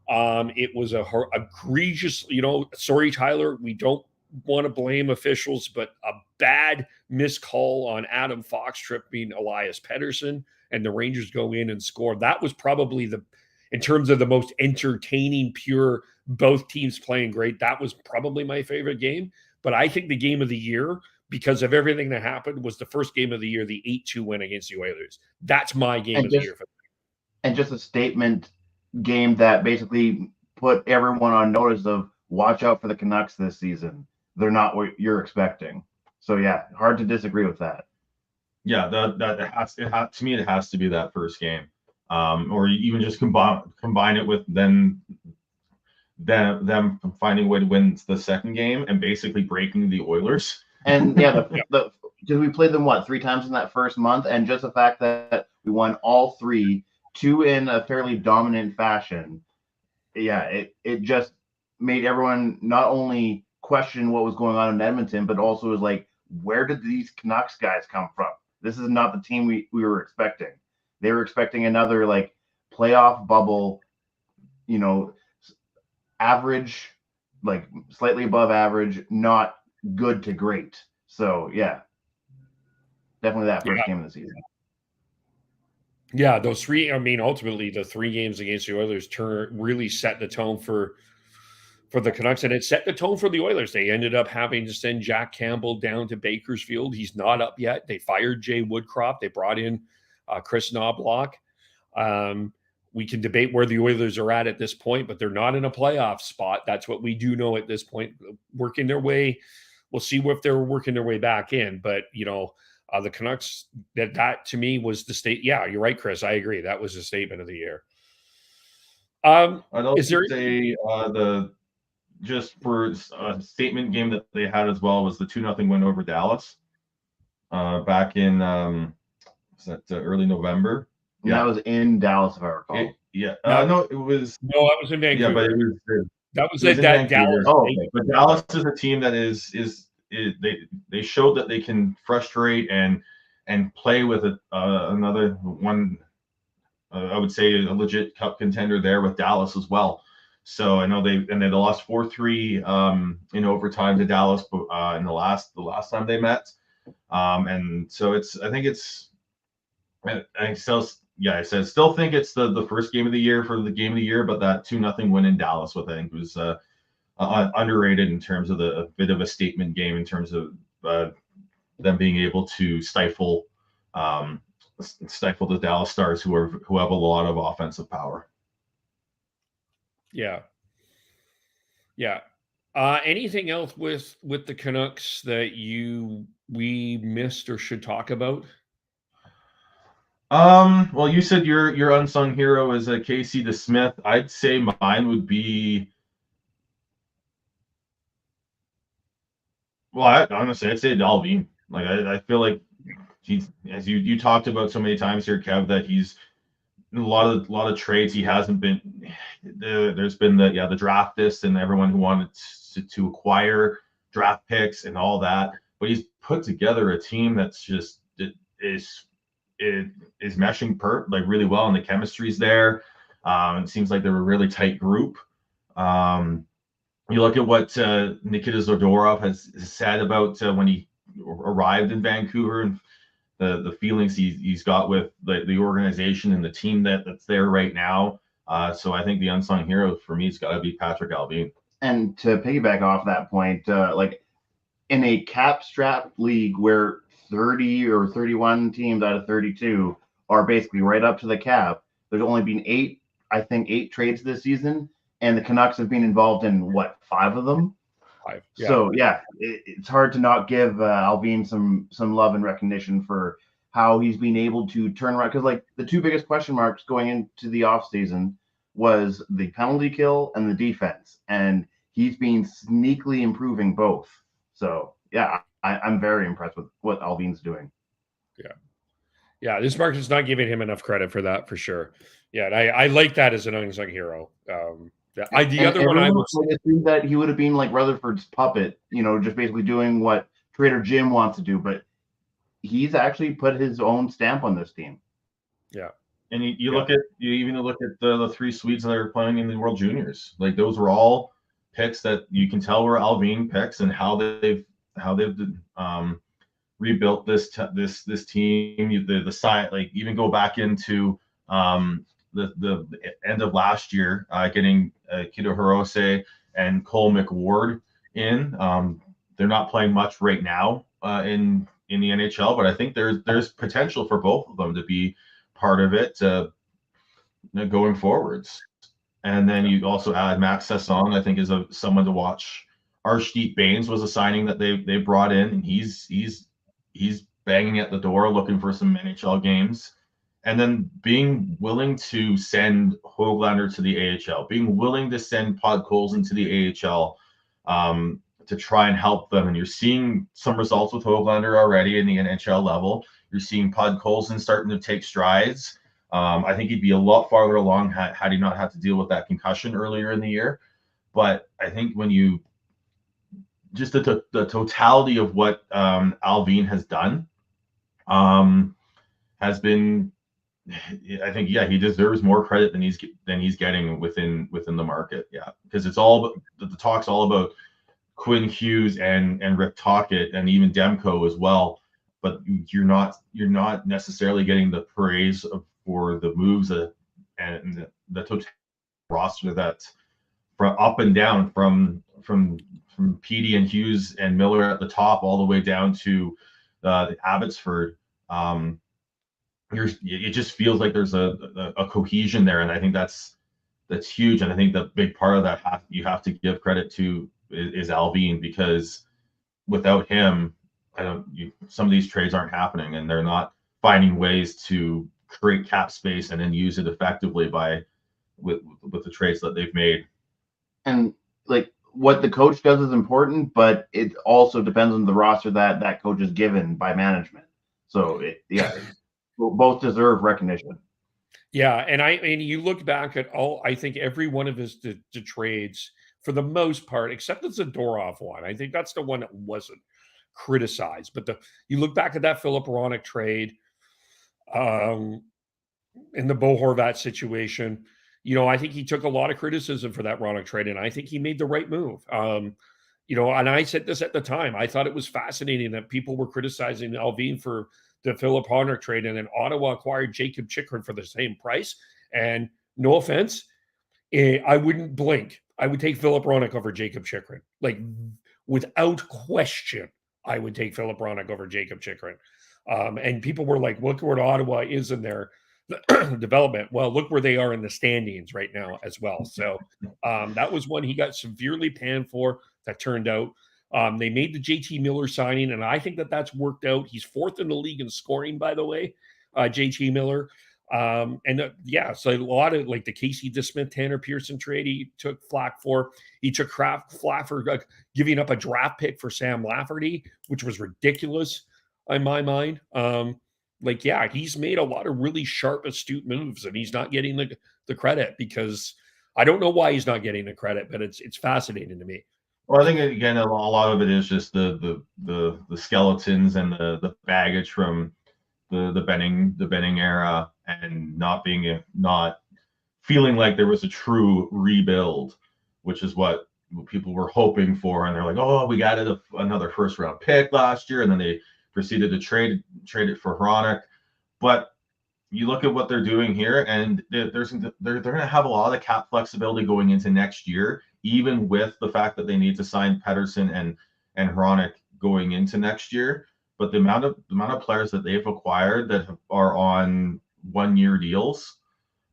It was egregious, sorry, Tyler, we don't want to blame officials, but a bad missed call on Adam Fox tripping Elias Pettersson, and the Rangers go in and score. That was probably in terms of the most entertaining, pure, both teams playing great, that was probably my favorite game. But I think the game of the year, because of everything that happened, was the first game of the year, the 8-2 win against the Oilers. That's my game of the year. And just a statement game that basically put everyone on notice of watch out for the Canucks this season. They're not what you're expecting. So yeah, hard to disagree with that. Yeah, to me, it has to be that first game, or even just combine it with then them finding a way to win the second game and basically breaking the Oilers. And yeah, because we played them 3 times in that first month, and just the fact that we won all 3, 2 in a fairly dominant fashion. Yeah, it just made everyone not only question what was going on in Edmonton, but also was like, where did these Canucks guys come from? This is not the team we were expecting. They were expecting another like playoff bubble, average, like slightly above average, not good to great. So yeah, definitely that first game of the season. Yeah, those 3. I mean, ultimately, the 3 games against the Oilers really set the tone for the Canucks, and it set the tone for the Oilers. They ended up having to send Jack Campbell down to Bakersfield. He's not up yet. They fired Jay Woodcroft. They brought in Chris Knobloch. We can debate where the Oilers are at this point, but they're not in a playoff spot. That's what we do know at this point. Working their way, we'll see if they're working their way back in. But, the Canucks, that to me was the state. Yeah, you're right, Chris. I agree. That was the statement of the year. I'd also say just for a statement game that they had as well was the 2-0 win over Dallas back in early November. Yeah, that was in Dallas, if I recall. No, it was. No, that was in Vancouver. Yeah, but it was. That was in Dallas. Oh, okay. But Dallas is a team that they showed that they can frustrate and play with another one. I would say a legit cup contender there with Dallas as well. So I know they lost 4-3 in overtime to Dallas in the last time they met. And so I still think it's the first game of the year for the game of the year, but that 2-0 win in Dallas, I think was underrated in terms of a bit of a statement game in terms of them being able to stifle the Dallas Stars, who have a lot of offensive power. Yeah. Anything else with the Canucks that we missed or should talk about? Well, you said your unsung hero is Casey DeSmith. I'd say mine would be. Well, honestly, I'd say Dalvin. Like I feel like he's, as you talked about so many times here, Kev, that he's a lot of trades he hasn't been. There's been the draft list and everyone who wanted to acquire draft picks and all that, but he's put together a team that's just is meshing really well, and the chemistry's there. It seems like they're a really tight group. You look at what Nikita Zadorov has said about when he arrived in Vancouver and the feelings he's got with the organization and the team that's there right now. So I think the unsung hero for me has got to be Patrick Allvin. And to piggyback off that point, like in a cap-strapped league where 30 or 31 teams out of 32 are basically right up to the cap, there's only been 8 trades this season, and the Canucks have been involved in 5 of them. 5. Yeah. So yeah, it's hard to not give Allvin some love and recognition for how he's been able to turn around, because like the 2 biggest question marks going into the offseason was the penalty kill and the defense, and he's been sneakily improving both. So yeah, I'm very impressed with what Allvin's doing. Yeah, this market's not giving him enough credit for that, for sure. Yeah, and I like that as an unsung hero. The other one I would assume that he would have been like Rutherford's puppet, just basically doing what Trader Jim wants to do, but he's actually put his own stamp on this team. Yeah. And you even look at the 3 Swedes that are playing in the World Juniors. Like those were all picks that you can tell were Allvin picks, and how they've rebuilt this team. The side, like even go back into the end of last year, getting Kito Hirose and Cole McWard in. They're not playing much right now in the NHL, but I think there's potential for both of them to be part of it going forwards. And then you also add Max Sasson, I think, is someone to watch. Arshdeep Bains was a signing that they brought in, and he's banging at the door looking for some NHL games. and then being willing to send Höglander to the AHL, being willing to send Podkolzin to the AHL to try and help them. And you're seeing some results with Höglander already in the NHL level. You're seeing Podkolzin starting to take strides. I think he'd be a lot farther along had he not had to deal with that concussion earlier in the year. But I think when you just the totality of what Alvin has done has been, I think, yeah, he deserves more credit than he's getting within the market. Yeah, because it's all the talk's all about Quinn Hughes and Rick Tocchet and even Demko as well. But you're not necessarily getting the praise for the moves and the total roster that from up and down from Petey and Hughes and Miller at the top all the way down to Abbotsford. It just feels like there's a cohesion there, and I think that's huge. And I think the big part of that you have to give credit to is Alvin, because without him, some of these trades aren't happening, and they're not finding ways to create cap space and then use it effectively with the trades that they've made. And like what the coach does is important, but it also depends on the roster that coach is given by management. So both deserve recognition. Yeah, and you look back at I think every one of his the trades for the most part, except the Zadorov one. I think that's the one that wasn't criticized. But you look back at that Philip Hronek trade, in the Bo Horvat situation. I think he took a lot of criticism for that Hronek trade, and I think he made the right move. And I said this at the time. I thought it was fascinating that people were criticizing Alvin for the Philip Hronek trade, and then Ottawa acquired Jacob Chychrun for the same price. And no offense, I wouldn't blink. I would take Philip Hronek over Jacob Chychrun. Like, without question, I would take Philip Hronek over Jacob Chychrun. And people were like, look where Ottawa is in their development. Well, look where they are in the standings right now as well. So that was one he got severely panned for. That turned out. They made the JT Miller signing, and I think that's worked out. He's fourth in the league in scoring, by the way, JT Miller. So a lot of like the Casey DeSmith, Tanner Pearson trade he took flack for. He took flack for giving up a draft pick for Sam Lafferty, which was ridiculous in my mind. He's made a lot of really sharp, astute moves, and he's not getting the credit, because I don't know why he's not getting the credit, but it's fascinating to me. Well, I think again, a lot of it is just the skeletons and the baggage from the Benning era, and not feeling like there was a true rebuild, which is what people were hoping for. And they're like, oh, we got another first round pick last year, and then they proceeded to trade it for Hronek. But you look at what they're doing here, and they're going to have a lot of cap flexibility going into next year, even with the fact that they need to sign Pettersson and Hronek going into next year. But the amount of players that they've acquired that are on 1-year deals,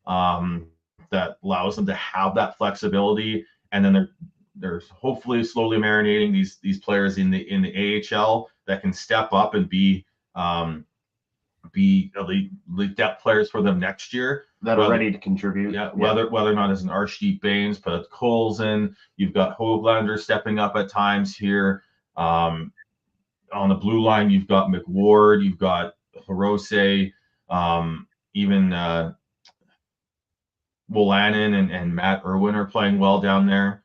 that allows them to have that flexibility, and then they're hopefully slowly marinating these players in the AHL that can step up and be elite depth players for them next year that are ready to contribute. Yeah, whether or not it's an Archdeep Baines, but Colson, you've got Höglander stepping up at times here. On the blue line, you've got McWard, you've got Hirose, even Wolanin and Matt Irwin are playing well down there.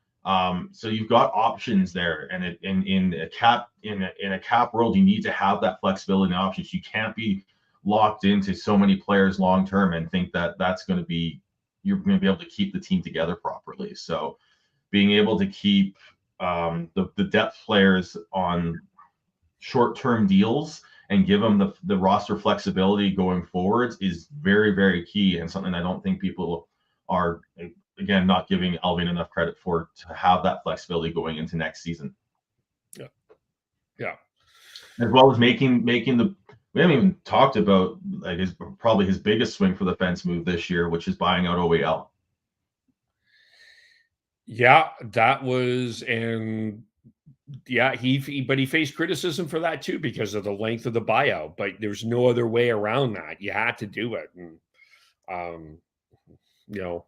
So you've got options there, and in a cap world, you need to have that flexibility and options. You can't be locked into so many players long term and think that you're going to be able to keep the team together properly. So being able to keep the depth players on short-term deals and give them the roster flexibility going forwards is very, very key, and something I don't think people are, again, not giving Alvin enough credit for, to have that flexibility going into next season. Yeah. As well as making we haven't even talked about probably his biggest swing for the fence move this year, which is buying out OEL. Yeah, that was, and Yeah, but he faced criticism for that too because of the length of the buyout. But there's no other way around that. You had to do it, and you know,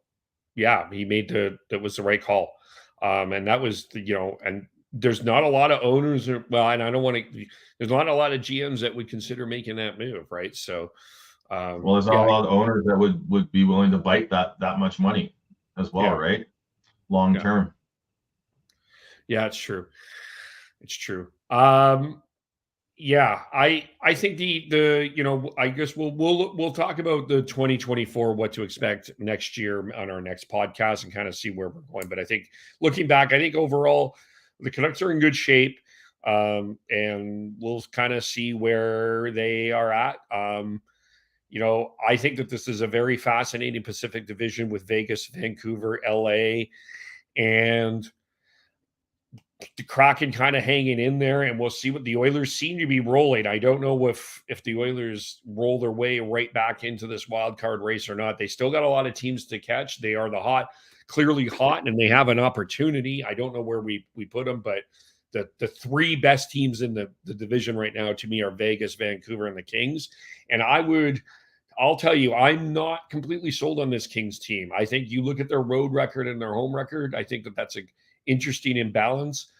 yeah, he made that was the right call, and that was and there's not a lot of owners, and I don't want to. There's not a lot of GMs that would consider making that move, right? So, well, there's not a lot of owners that would be willing to bite that much money as well, right? Long term. Yeah, it's true. It's true. Yeah, I think the I guess we'll talk about the 2024, what to expect next year on our next podcast and kind of see where we're going. But I think looking back, I think overall the Canucks are in good shape, and we'll kind of see where they are at. I think that this is a very fascinating Pacific Division with Vegas, Vancouver, LA, and the Kraken kind of hanging in there, and we'll see what the Oilers seem to be rolling. I don't know if the Oilers roll their way right back into this wild card race or not. They still got a lot of teams to catch. They are clearly hot, and they have an opportunity. I don't know where we put them, but the three best teams in the division right now to me are Vegas, Vancouver, and the Kings. And I'll tell you, I'm not completely sold on this Kings team. I think you look at their road record and their home record, I think that's a interesting imbalance.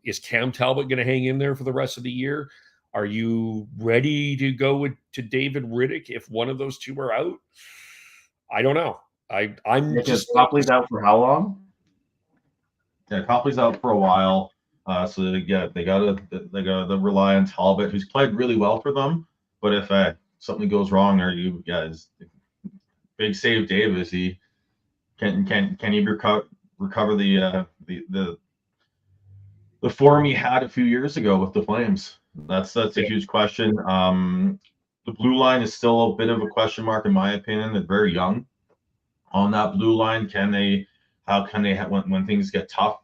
Is Cam Talbot going to hang in there for the rest of the year? Are you ready to go to David Riddick if one of those two are out? I don't know. I'm just Copley's out for how long? Yeah, Copley's out for a while. So they gotta rely on Talbot, who's played really well for them. But if something goes wrong, big save Dave, is he can he recover the form he had a few years ago with the Flames? That's a huge question. The blue line is still a bit of a question mark in my opinion. They're very young on that blue line. How can they when things get tough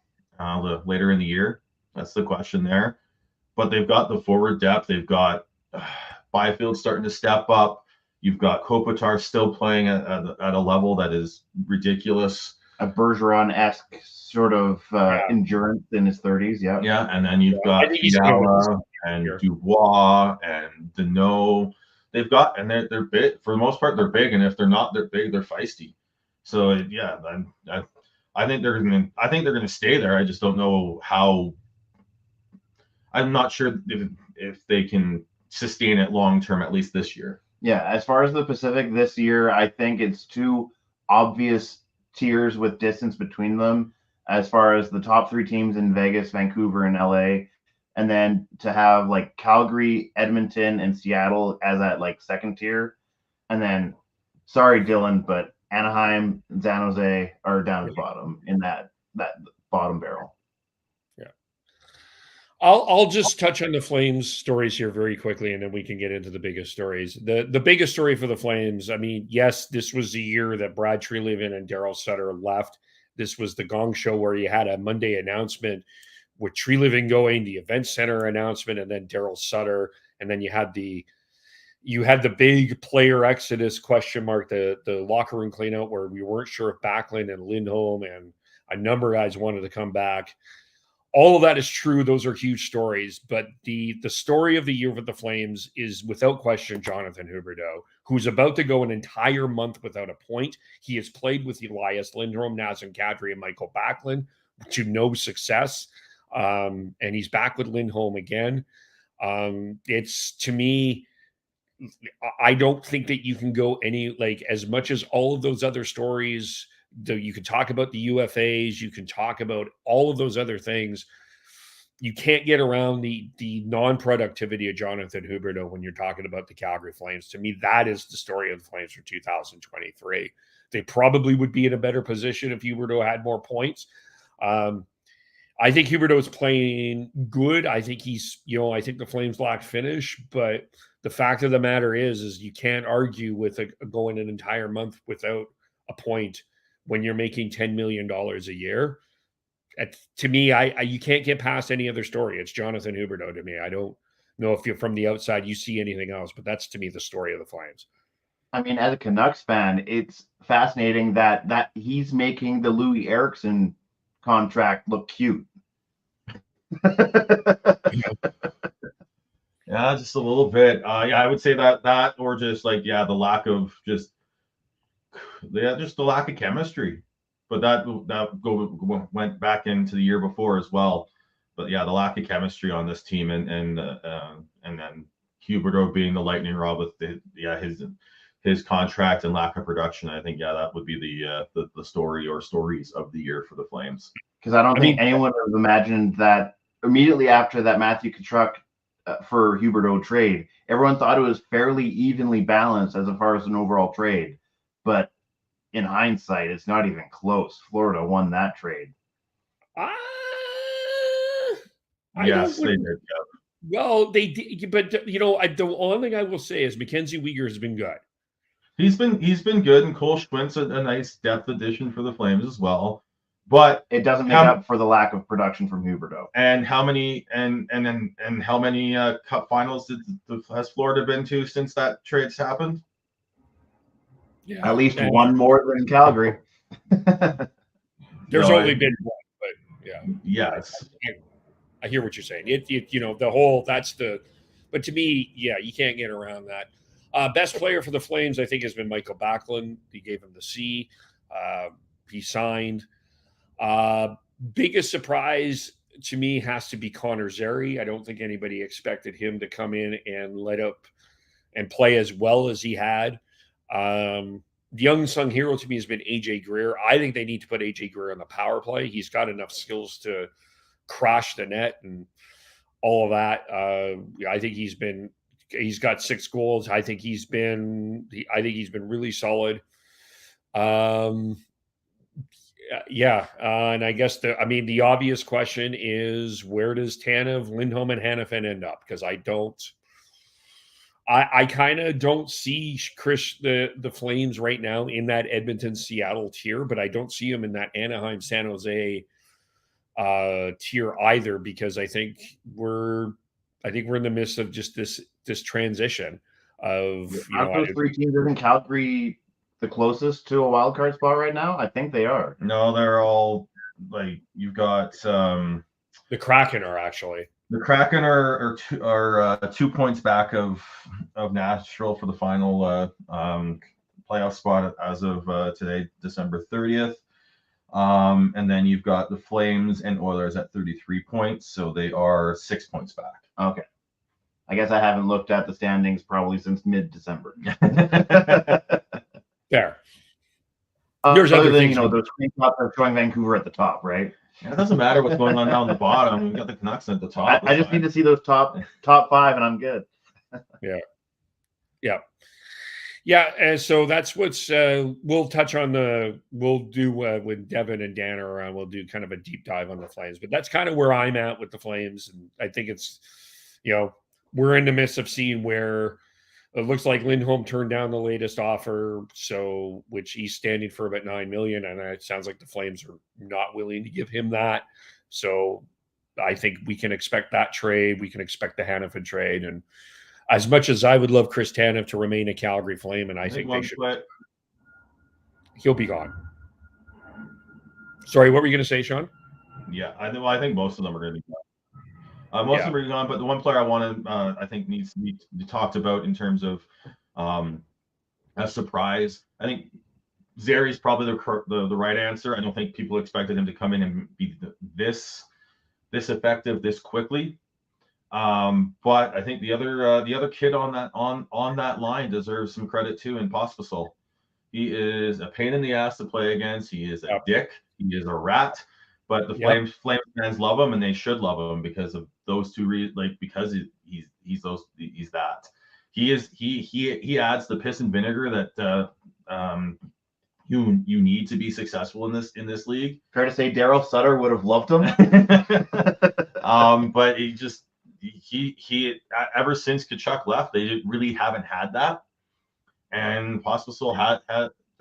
later in the year? That's the question there. But they've got the forward depth. They've got Byfield starting to step up. You've got Kopitar still playing at a level that is ridiculous. A Bergeron-esque sort of endurance in his 30s, yeah. Yeah, and then you've got Fiala and Dubois and Deneau. They've got, and they're big for the most part. They're big, and if they're not, they're big. They're feisty. So yeah, I think they're gonna stay there. I just don't know how. I'm not sure if they can sustain it long term, at least this year. Yeah, as far as the Pacific this year, I think it's two obvious tiers with distance between them as far as the top three teams in Vegas, Vancouver, and LA. And then to have like Calgary, Edmonton, and Seattle as that like second tier. And then, sorry, Dylan, but Anaheim and San Jose are down at the bottom in that bottom barrel. I'll just touch on the Flames stories here very quickly, and then we can get into the biggest stories. The biggest story for the Flames, I mean, yes, this was the year that Brad Treliving and Daryl Sutter left. This was the Gong Show where you had a Monday announcement with Treliving going, the event center announcement, and then Daryl Sutter, and then you had the big player exodus question mark, the locker room cleanout where we weren't sure if Backlund and Lindholm and a number of guys wanted to come back. All of that is true. Those are huge stories. But the story of the year with the Flames is without question Jonathan Huberdeau, who's about to go an entire month without a point. He has played with Elias Lindholm, Nazem Kadri, and Michael Backlund to no success. And he's back with Lindholm again. It's, to me, I don't think that you can go as much as all of those other stories. You can talk about the UFAs, you can talk about all of those other things. You can't get around the non-productivity of Jonathan Huberdeau when you're talking about the Calgary Flames. To me, that is the story of the Flames for 2023. They probably would be in a better position if Huberdeau had more points. I think Huberdeau is playing good. I think I think the Flames lack finish, but the fact of the matter is you can't argue with going an entire month without a point when you're making $10 million a year. To me, you can't get past any other story. It's Jonathan Huberdeau to me. I don't know if you're from the outside, you see anything else, but that's to me the story of the Flames. I mean, as a Canucks fan, it's fascinating that he's making the Louis Eriksson contract look cute. Yeah, just a little bit. Yeah, I would say that, or just like the lack of just the lack of chemistry. But went back into the year before as well. But yeah, the lack of chemistry on this team, and then Huberdeau being the lightning rod with his contract and lack of production. I think that would be the story or stories of the year for the Flames. Because I don't think anyone would have imagined that immediately after that Matthew Tkachuk for Huberdeau trade, everyone thought it was fairly evenly balanced as far as an overall trade. But in hindsight, it's not even close. Florida won that trade. Yes, they did. Yeah. Well, they did, but the only thing I will say is Mackenzie Weegar has been good. He's been good, and Cole Schwindt's a nice depth addition for the Flames as well. But it doesn't make up for the lack of production from Huberdeau. And how many how many Cup finals has Florida been to since that trade's happened? Yeah, at least one more than Calgary. There's only been one, but yeah. Yes. I hear what you're saying. The whole but to me, you can't get around that. Best player for the Flames, I think, has been Michael Backlund. He gave him the C. He signed. Biggest surprise to me has to be Connor Zary. I don't think anybody expected him to come in and light up and play as well as he had. The young sung hero to me has been AJ Greer. I think they need to put AJ Greer on the power play. He's got enough skills to crash the net and all of that. I think he's got 6 goals. I think he's been really solid. And I guess the obvious question is, where does Tanev, Lindholm, and Hanifin end up? Because I kind of don't see the Flames right now in that Edmonton, Seattle tier, but I don't see them in that Anaheim, San Jose tier either, because I think we're in the midst of just this transition of those 3 teams. Isn't Calgary the closest to a wild card spot right now? I think they are. No, they're all you've got the Kraken are actually. The Kraken are 2 points back of Nashville for the final playoff spot as of today, December 30th. And then you've got the Flames and Oilers at 33 points, so they are 6 points back. Okay. I guess I haven't looked at the standings probably since mid-December. Fair. There's other than those screenshots are showing Vancouver at the top, right? Yeah, it doesn't matter what's going on down the bottom. We've got the Canucks at the top. I just need to see those top 5, and I'm good. Yeah, and so that's what's we'll touch on we'll do when Devin and Dan are around, we'll do kind of a deep dive on the Flames, but that's kind of where I'm at with the Flames. And I think it's, we're in the midst of seeing where it looks like Lindholm turned down the latest offer, which he's standing for about $9 million, and it sounds like the Flames are not willing to give him that. So I think we can expect that trade. We can expect the Hanifin trade, and as much as I would love Chris Tanev to remain a Calgary Flame, and I think they should, he'll be gone. Sorry, what were you going to say, Sean? Yeah, I think most of them are going to be gone. Most of them are gone, but the one player I think needs to be talked about in terms of a surprise. I think Zary's probably the right answer. I don't think people expected him to come in and be this effective this quickly. But I think the other kid on that line deserves some credit too, in Pospisil. He is a pain in the ass to play against. He is a dick. He is a rat. But the Flames fans love him, and they should love him because of those two reasons. Because he's that. He adds the piss and vinegar that you need to be successful in this league. Fair to say Daryl Sutter would have loved him. But he ever since Tkachuk left, they really haven't had that, and Pospisil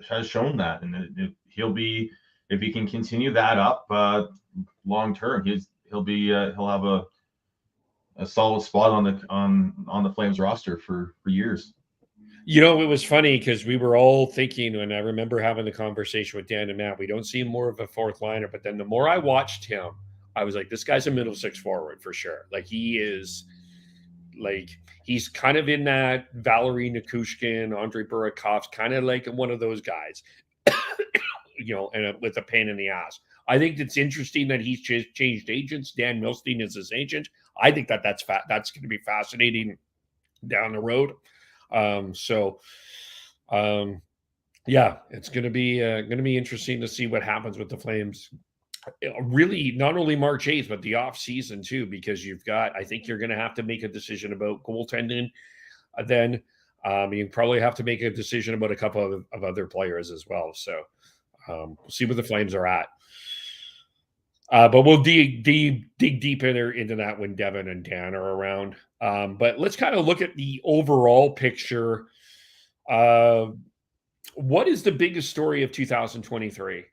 has shown that, and he'll be, if he can continue that up long term, he'll have a solid spot on the Flames roster for years. It was funny because we were all thinking, and I remember having the conversation with Dan and Matt, we don't see more of a fourth liner, but then the more I watched him, I was like, this guy's a middle six forward for sure. Like he is, like he's kind of in that Valerie Nikushkin, Andre Burakov's kind of like one of those guys, and with a pain in the ass. I think it's interesting that he's changed agents. Dan Milstein is his agent. I think that's going to be fascinating down the road. Yeah, it's going to be interesting to see what happens with the Flames. Really, not only March 8th, but the off season too, because I think you're going to have to make a decision about goaltending. Then you probably have to make a decision about a couple of other players as well. So we'll see where the Flames are at. But we'll dig deep into that when Devin and Dan are around. But let's kind of look at the overall picture. What is the biggest story of 2023?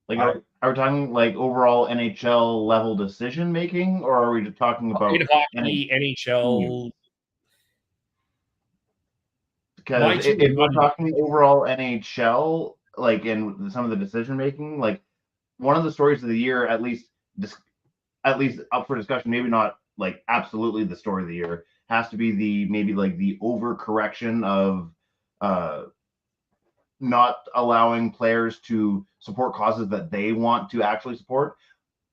Like, are we talking like overall NHL level decision making, or are we just talking about in hockey, NHL? Because if we're talking overall NHL, like in some of the decision making, like one of the stories of the year, at least up for discussion, maybe not like absolutely the story of the year, has to be the overcorrection of not allowing players to support causes that they want to actually support.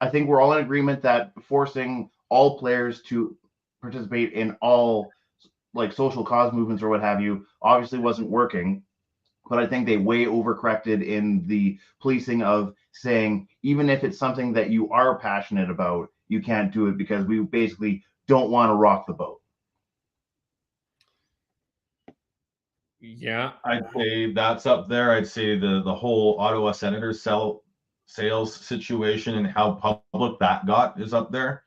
I think we're all in agreement that forcing all players to participate in all like social cause movements or what have you obviously wasn't working. But I think they way overcorrected in the policing of saying, even if it's something that you are passionate about, you can't do it because we basically don't want to rock the boat. Yeah, I'd say that's up there. I'd say the whole Ottawa Senators sales situation and how public that got is up there.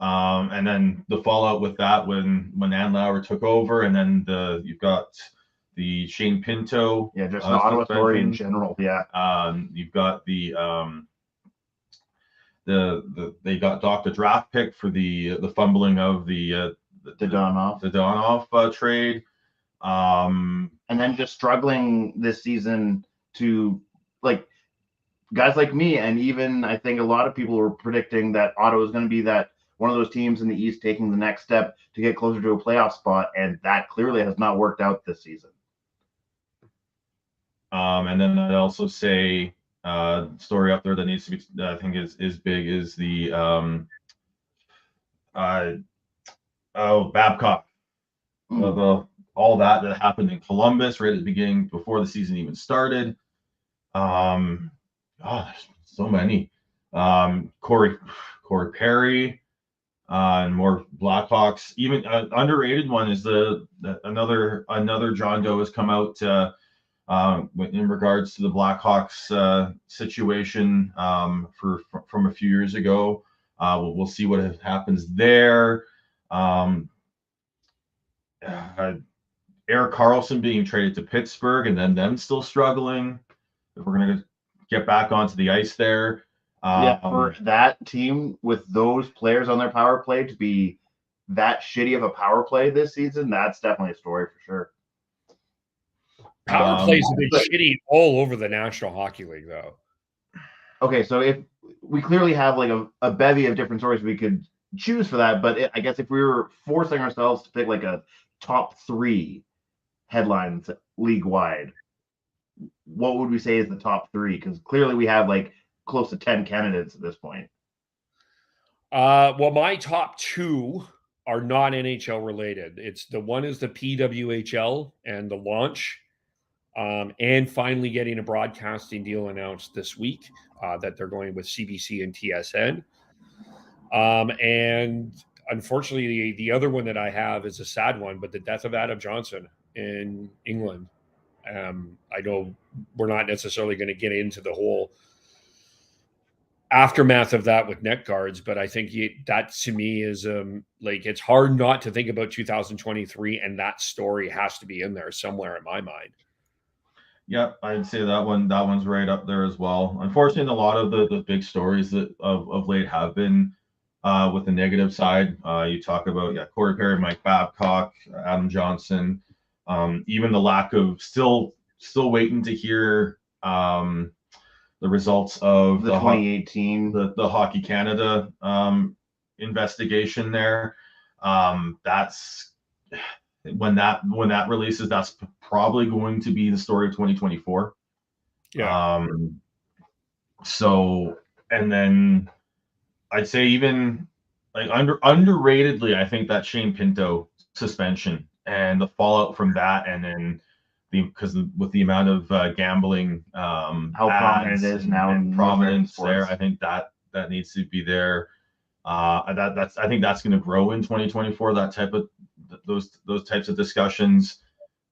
And then the fallout with that when Ann Lauer took over, and then you've got the Shane Pinto. Yeah, just the Ottawa story in general. Yeah. You've got they got docked a draft pick for the fumbling of the Donoff trade. And then just struggling this season to, like, guys like me, and even I think a lot of people were predicting that Ottawa is going to be that one of those teams in the East taking the next step to get closer to a playoff spot, and that clearly has not worked out this season. And then I'd also say story up there that needs to be, I think is big, is the Babcock. All that happened in Columbus right at the beginning, before the season even started. There's so many. Corey Perry, and more Blackhawks. Even underrated one is another John Doe has come out in regards to the Blackhawks situation from a few years ago. We'll see what happens there. Erik Karlsson being traded to Pittsburgh and then them still struggling. If we're going to get back onto the ice there. For that team with those players on their power play to be that shitty of a power play this season, that's definitely a story for sure. Power plays have been shitty all over the National Hockey League, though. Okay, so if we clearly have like a bevy of different stories we could choose for that, but I guess if we were forcing ourselves to pick like a top 3 headlines league wide, what would we say is the top 3? Because clearly we have like close to 10 candidates at this point. Well, my top 2 are not NHL related. It's the one is the PWHL and the launch, and finally getting a broadcasting deal announced this week that they're going with CBC and TSN. And unfortunately, the other one that I have is a sad one, but the death of Adam Johnson in England. I know we're not necessarily going to get into the whole aftermath of that with neck guards, but I think that to me is like, it's hard not to think about 2023, and that story has to be in there somewhere in my mind. Yeah, I'd say that one's right up there as well. Unfortunately, a lot of the big stories that of late have been with the negative side. You talk about Corey Perry, Mike Babcock, Adam Johnson, even the lack of still waiting to hear the results of the 2018 the Hockey Canada investigation there. That's when that releases, that's probably going to be the story of 2024. Yeah. So, and then I'd say even like underratedly, I think that Shane Pinto suspension and the fallout from that, and then because with the amount of gambling, how prominent it is now and in prominence sports. there, I think that needs to be there. I think that's going to grow in 2024. That type of those types of discussions.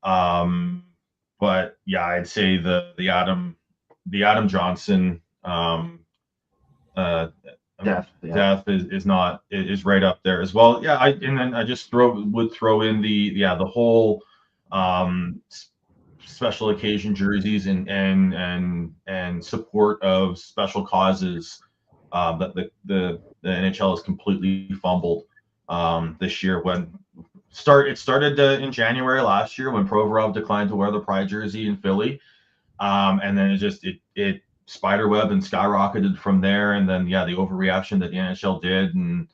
But yeah, I'd say the Adam Johnson death is right up there as well. Yeah, and then I just would throw in the whole special occasion jerseys and support of special causes that the NHL has completely fumbled this year. It started in January last year when Provorov declined to wear the Pride jersey in Philly, and then it spiderweb and skyrocketed from there. And then the overreaction that the NHL did, and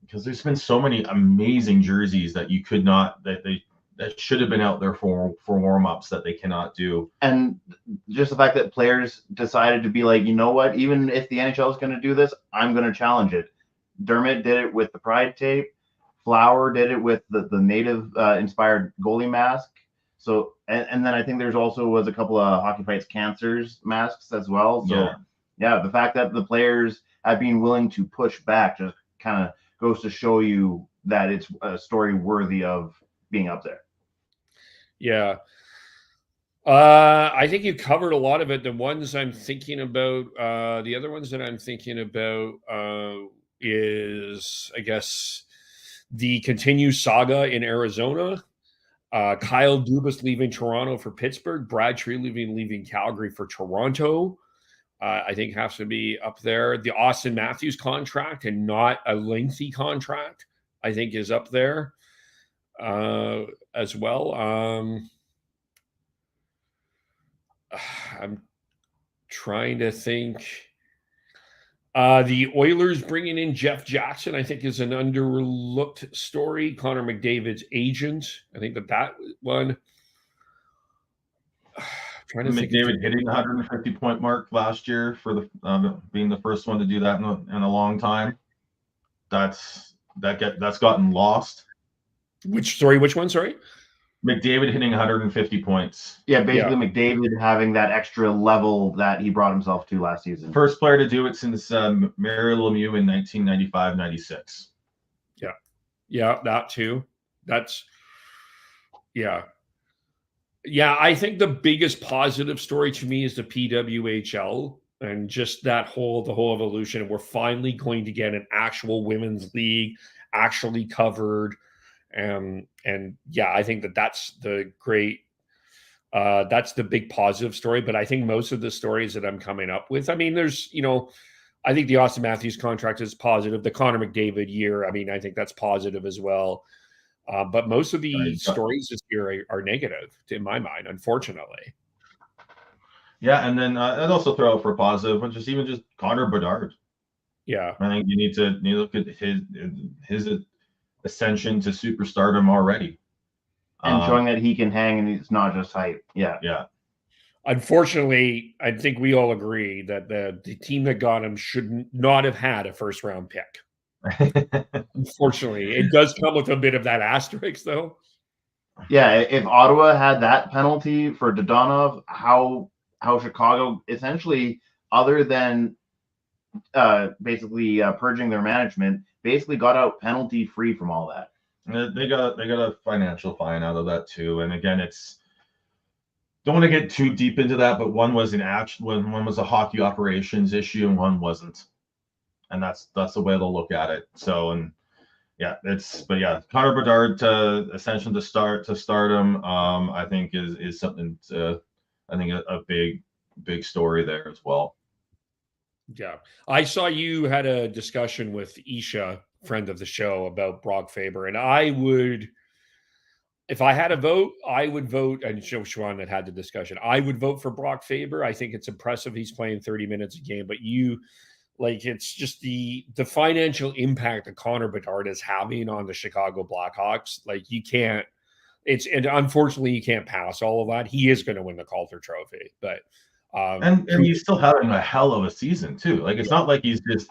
because there's been so many amazing jerseys that you could not that should have been out there for warm-ups that they cannot do. And just the fact that players decided to be like, you know what, even if the NHL is going to do this, I'm going to challenge it. Dermott did it with the Pride tape. Flower did it with the native inspired goalie mask. So, and then I think there's also was a couple of Hockey Fights Cancers masks as well. So yeah, the fact that the players have been willing to push back just kind of goes to show you that it's a story worthy of being up there. Yeah. I think you covered a lot of it. The ones I'm thinking about, the other ones that I'm thinking about is, I guess, the continued saga in Arizona. Kyle Dubas leaving Toronto for Pittsburgh. Brad Tree leaving Calgary for Toronto. I think has to be up there. The Austin Matthews contract, and not a lengthy contract, I think is up there as well. I'm trying to think. The Oilers bringing in Jeff Jackson, I think, is an underlooked story. Connor McDavid's agent, I think that one. Trying to think. McDavid hitting the 150-point mark last year for the being the first one to do that in a long time. That's gotten lost. Which one? Sorry. McDavid hitting 150 points. Yeah, basically McDavid having that extra level that he brought himself to last season. First player to do it since Mario Lemieux in 1995-96. Yeah, that too. That's yeah. I think the biggest positive story to me is the PWHL and just the whole evolution. And we're finally going to get an actual women's league actually covered. And yeah, I think that's the great, that's the big positive story. But I think most of the stories that I'm coming up with, I mean, there's, I think the Austin Matthews contract is positive. The Connor McDavid year, I mean, I think that's positive as well. But most of the stories this year are negative in my mind, unfortunately. Yeah, and then I'd also throw out for positive, which is even just Connor Bedard. Yeah, I think you need to look at his ascension to superstardom already, and showing that he can hang and it's not just hype. Yeah. Unfortunately, I think we all agree that the team that got him should not have had a first round pick. Unfortunately, it does come with a bit of that asterisk, though. Yeah, if Ottawa had that penalty for Dodonov, how Chicago essentially, other than basically purging their management, basically got out penalty free from all that. They got a financial fine out of that too. And again, don't want to get too deep into that, but one was one was a hockey operations issue and one wasn't. And that's the way they'll look at it. So, and yeah, Connor Bedard ascension to stardom, I think is something I think a big story there as well. Yeah. I saw you had a discussion with Isha, friend of the show, about Brock Faber, and I would If I had a vote, I would vote, and Joe Schwan had the discussion. I would vote for Brock Faber. I think it's impressive he's playing 30 minutes a game, but it's just the financial impact that Connor Bedard is having on the Chicago Blackhawks. Like, you can't. And unfortunately you can't pass all of that. He is going to win the Calder Trophy, but and he's still having a hell of a season too. Like, it's not like he's just,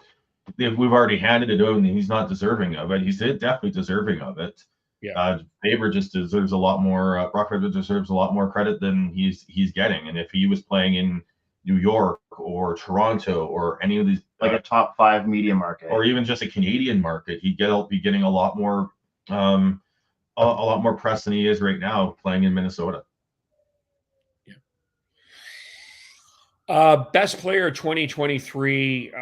if we've already handed it to him and he's not deserving of it. He's definitely deserving of it. Yeah. Faber just deserves a lot more. Brock Faber deserves a lot more credit than he's getting. And if he was playing in New York or Toronto or any of these, like a top 5 media market, or even just a Canadian market, he'd be getting a lot more, a lot more press than he is right now playing in Minnesota. Best player 2023.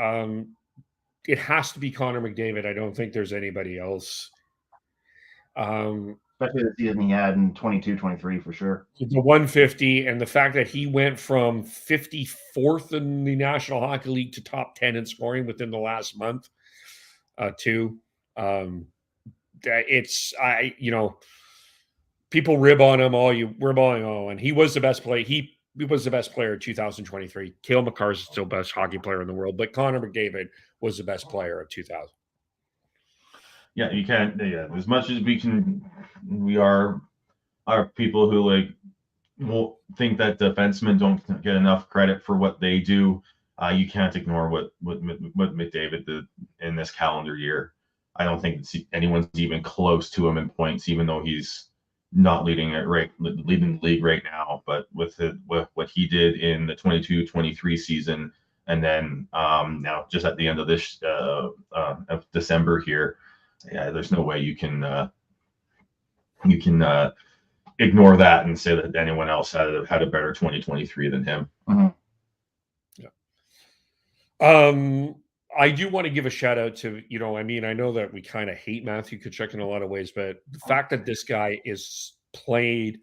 It has to be Connor McDavid. I don't think there's anybody else. Especially the season he had in 22-23 for sure. The 150, and the fact that he went from 54th in the National Hockey League to top 10 in scoring within the last month, too. People rib on him and he was the best player. He was the best player in 2023. Cale Makar is still best hockey player in the world, but Connor McDavid was the best player of 2000. Yeah, you can't. Yeah, as much as we are people who will think that defensemen don't get enough credit for what they do. You can't ignore what McDavid did in this calendar year. I don't think anyone's even close to him in points, even though he's not leading the league right now. But with what he did in the 22-23 season, and then now just at the end of this of December here. Yeah, there's no way you can ignore that and say that anyone else had a better 2023 than him. Mm-hmm. Yeah. I do want to give a shout out to, I know that we kind of hate Matthew Tkachuk in a lot of ways, but the fact that this guy is played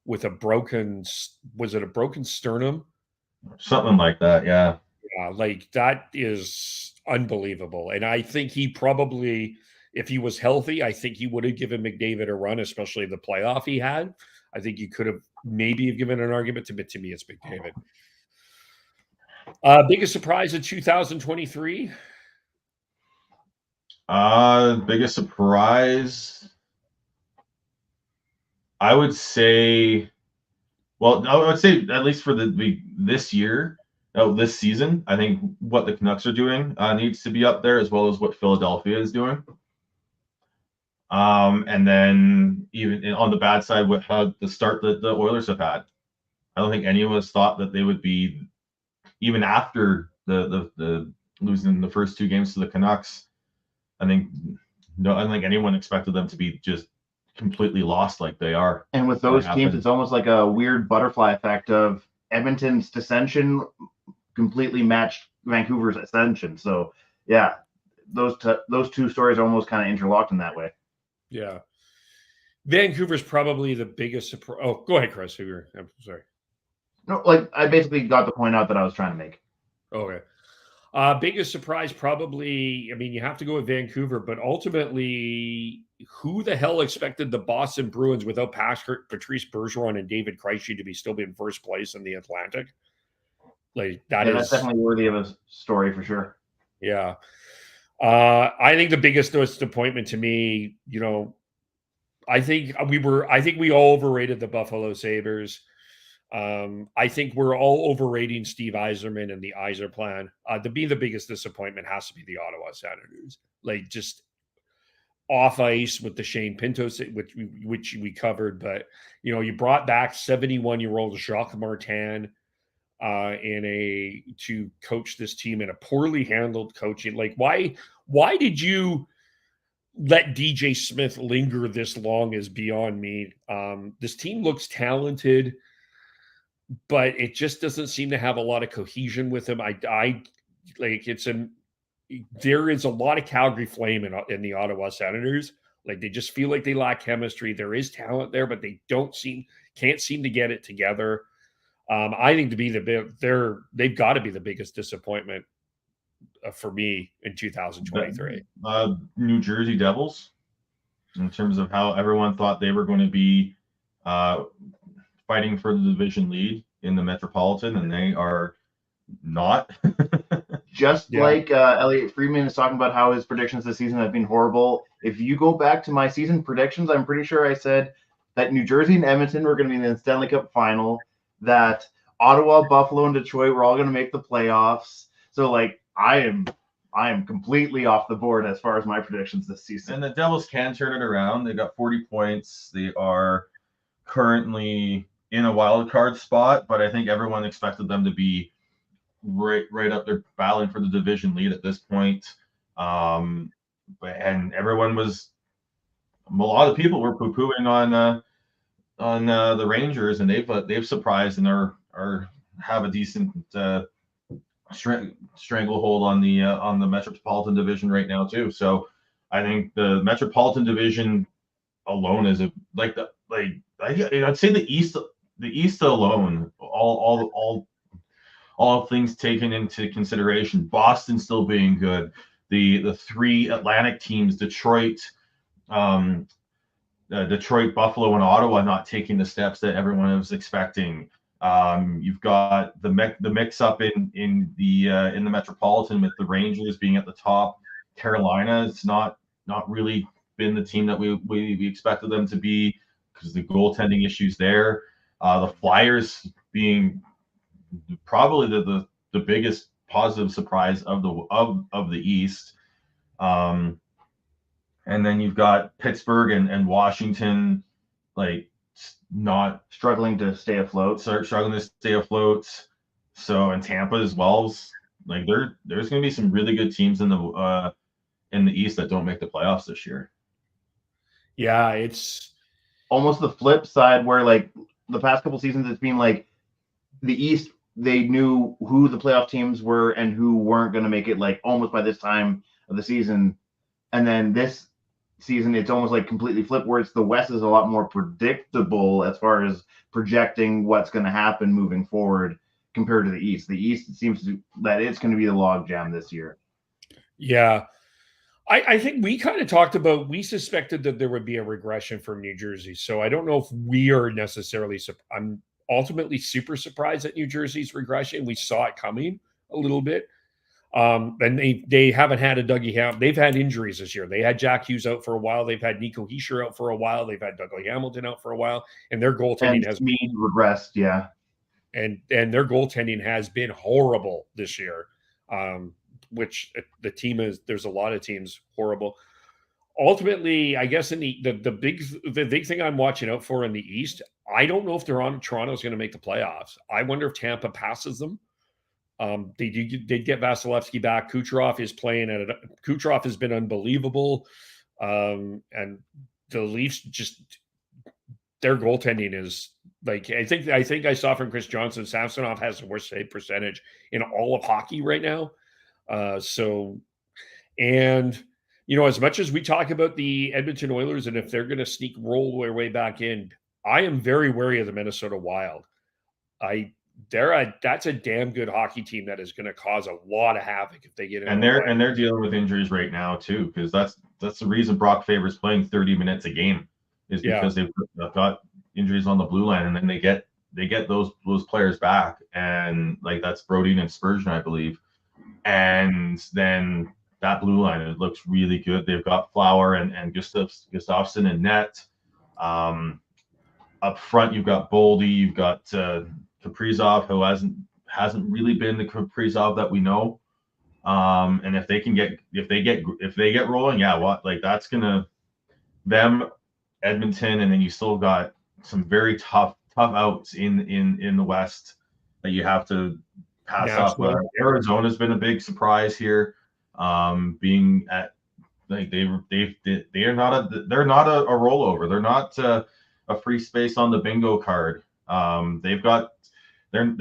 with was it a broken sternum? Something like that, yeah. Yeah, that is unbelievable. And I think he probably, if he was healthy, I think he would have given McDavid a run, especially the playoff he had. I think you could have maybe given an argument to me. It's McDavid. Biggest surprise of 2023? Biggest surprise, I would say, at least for this year, this season, I think what the Canucks are doing needs to be up there, as well as what Philadelphia is doing. And then even on the bad side, with how the start that the Oilers have had, I don't think any of us thought that they would be, even after the losing the first 2 games to the Canucks. I don't think anyone expected them to be just completely lost like they are. And with those teams, it's almost like a weird butterfly effect of Edmonton's dissension completely matched Vancouver's ascension. So yeah, those 2 stories are almost kind of interlocked in that way. Yeah. Vancouver's probably the biggest surprise. Oh, go ahead, Chris. I'm sorry. No, I basically got the point out that I was trying to make. Okay. Biggest surprise, probably, you have to go with Vancouver, but ultimately, who the hell expected the Boston Bruins without Patrice Bergeron and David Krejci to still be in first place in the Atlantic? That's definitely worthy of a story for sure. Yeah. I think the biggest disappointment to me, I think we all overrated the Buffalo Sabres. I think we're all overrating Steve Yzerman and the Yzer plan. To be the biggest disappointment has to be the Ottawa Senators. Just off ice with the Shane Pinto, which we covered, but you brought back 71-year-old Jacques Martin to coach this team in a poorly handled coaching. Why did you let DJ Smith linger this long is beyond me. This team looks talented, but it just doesn't seem to have a lot of cohesion with him. There is a lot of Calgary Flame in the Ottawa Senators. They just feel like they lack chemistry. There is talent there, but they can't seem to get it together. I think they've got to be the biggest disappointment for me in 2023. New Jersey Devils. in terms of how everyone thought they were going to be fighting for the division lead in the Metropolitan, and they are not. Just Yeah. like Elliot Friedman is talking about how his predictions this season have been horrible. If you go back to my season predictions, I'm pretty sure I said that New Jersey and Edmonton were going to be in the Stanley Cup final, that Ottawa, Buffalo, and Detroit were all going to make the playoffs. So like I am completely off the board as far as my predictions this season. And the Devils can turn it around. They got 40 points. They are currently in a wild card spot, but I think everyone expected them to be right up there battling for the division lead at this point. And everyone was, a lot of people were poo-pooing on the Rangers, and they've surprised and are have a decent stranglehold on the Metropolitan Division right now too. So I think the Metropolitan Division alone is I'd say the East alone, all things taken into consideration, Boston still being good, the three Atlantic teams, Detroit, Buffalo, and Ottawa not taking the steps that everyone was expecting. You've got the mix up in the Metropolitan with the Rangers being at the top. Carolina, it's not really been the team that we expected them to be because the goaltending issues there. The Flyers being probably the biggest positive surprise of the East. And then you've got Pittsburgh and Washington, like not struggling to stay afloat. So, and Tampa as well. Like there's going to be some really good teams in the East that don't make the playoffs this year. Yeah, it's almost the flip side where like the past couple seasons it's been like the East, they knew who the playoff teams were and who weren't going to make it like almost by this time of the season. And then this season, it's almost like completely flipped where it's the West is a lot more predictable as far as projecting what's going to happen moving forward compared to the East. The East seems that it's going to be the logjam this year. Yeah. I think we kind of talked about, we suspected that there would be a regression from New Jersey. So I don't know if we are necessarily, I'm ultimately super surprised at New Jersey's regression. We saw it coming a little bit. And they haven't had a Dougie Hamilton. They've had injuries this year. They had Jack Hughes out for a while. They've had Nico Hischier out for a while. They've had Dougie Hamilton out for a while. And their goaltending has regressed. Yeah. And their goaltending has been horrible this year. Which the team is, there's a lot of teams horrible. Ultimately, I guess in the big thing I'm watching out for in the East, I don't know if Toronto's going to make the playoffs. I wonder if Tampa passes them. They did get Vasilevsky back. Kucherov is playing at it. Kucherov has been unbelievable. And the Leafs just, their goaltending is like, I think I saw from Chris Johnson, Samsonov has the worst save percentage in all of hockey right now. And you know, as much as we talk about the Edmonton Oilers and if they're going to roll their way back in, I am very wary of the Minnesota Wild. That's a damn good hockey team that is going to cause a lot of havoc if they get in. And they're dealing with injuries right now too, because that's the reason Brock Faber's playing 30 minutes a game is because they've got injuries on the blue line, and then they get those players back, and like that's Brodin and Spurgeon, I believe. And then that blue line, it looks really good. They've got Flower and Gustafsson and net. Up front, you've got Boldy, you've got Kaprizov, who hasn't really been the Kaprizov that we know. And if they get rolling, that's gonna them Edmonton, and then you still got some very tough outs in the West that you have to pass up. Arizona's been a big surprise here, being at like they're not a rollover. They're not a free space on the bingo card. They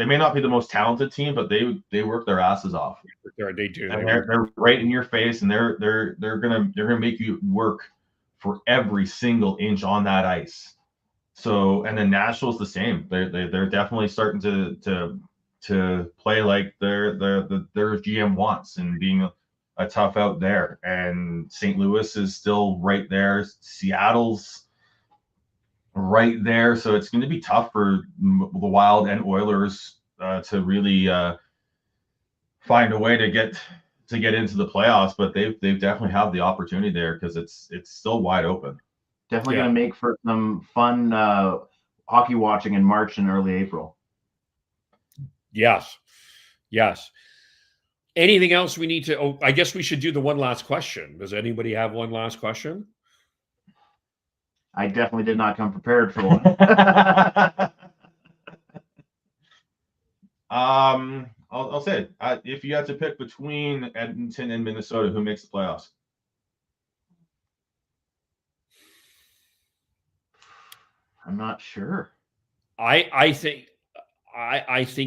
may not be the most talented team, but they work their asses off. They do. And they're right in your face, and they're gonna make you work for every single inch on that ice. So, and then Nashville's the same. They're definitely starting to play like their GM wants, and being tough out there. And St. Louis is still right there. Seattle's right there. So it's going to be tough for the Wild and Oilers to really find a way to get into the playoffs. But they've definitely have the opportunity there because it's still wide open. Definitely going to make for some fun hockey watching in March and early April. Yes. Anything else we need to? Oh, I guess we should do the one last question. Does anybody have one last question? I definitely did not come prepared for one. I'll say it. If you had to pick between Edmonton and Minnesota, who makes the playoffs? I'm not sure. I think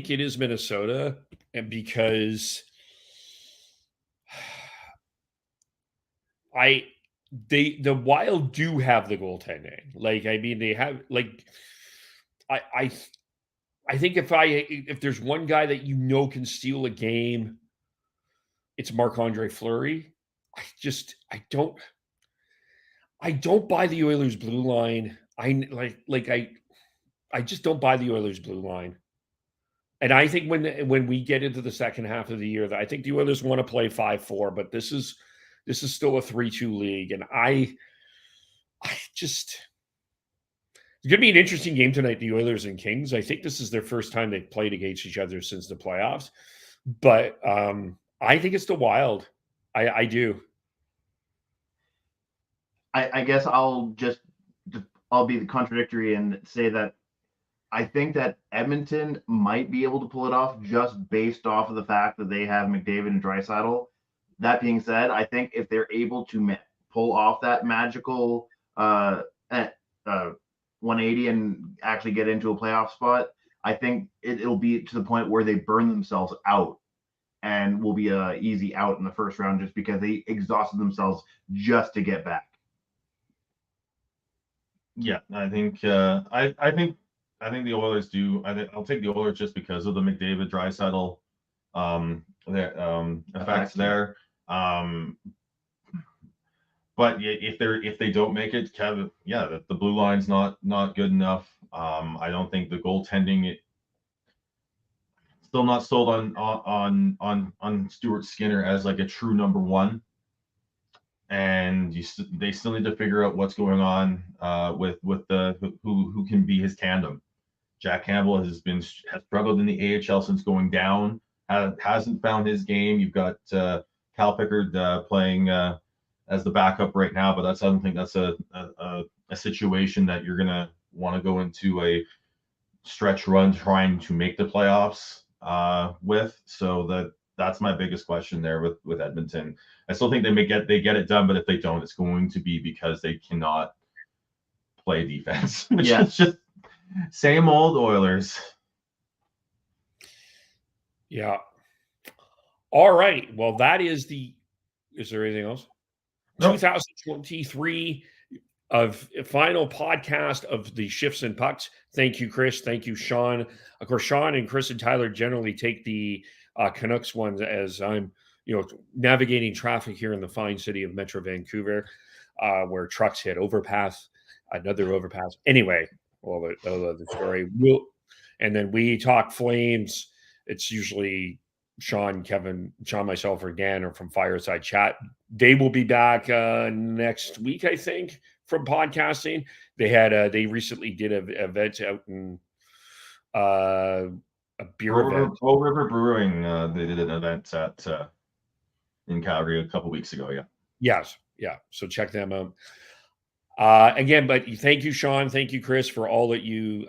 it is Minnesota, and because the Wild do have the goaltending. Like, I mean, they have, like, I think if there's one guy that can steal a game, it's Marc-Andre Fleury. I don't buy the Oilers blue line. I just don't buy the Oilers blue line. And I think when we get into the second half of the year, I think the Oilers want to play 5-4, but this is still a 3-2 league. And it's going to be an interesting game tonight, the Oilers and Kings. I think this is their first time they've played against each other since the playoffs. But I think it's the Wild. I do. I guess I'll be the contradictory and say that I think that Edmonton might be able to pull it off just based off of the fact that they have McDavid and Draisaitl. That being said, I think if they're able to pull off that magical 180 and actually get into a playoff spot, I think it'll be to the point where they burn themselves out and will be a easy out in the first round just because they exhausted themselves just to get back. Yeah, I think the Oilers do. I'll take the Oilers just because of the McDavid Draisaitl effects there. But if they don't make it, Kevin, the blue line's not good enough. I don't think the goaltending. Still not sold on Stuart Skinner as like a true number one. And they still need to figure out what's going on with who can be his tandem. Jack Campbell has struggled in the AHL since going down. Hasn't found his game. You've got Cal Pickard playing as the backup right now, but I don't think that's a situation that you're gonna want to go into a stretch run trying to make the playoffs with. So that's my biggest question there with Edmonton. I still think they get it done, but if they don't, it's going to be because they cannot play defense, which is just same old Oilers. Yeah. All right. Well, is there anything else? Nope. 2023 of final podcast of the Shifts and Pucks. Thank you, Chris. Thank you, Sean. Of course, Sean and Chris and Tyler generally take the Canucks ones as I'm, navigating traffic here in the fine city of Metro Vancouver, where trucks hit another overpass. Anyway, the story. And then we talk Flames. It's usually Sean, myself, or Dan, or from Fireside Chat. They will be back next week, I think, from podcasting. They recently did an event out in a beer event. Bow River Brewing. They did an event in Calgary a couple weeks ago. Yeah. Yes. Yeah. So check them out. Again, but thank you, Sean. Thank you, Chris, for all that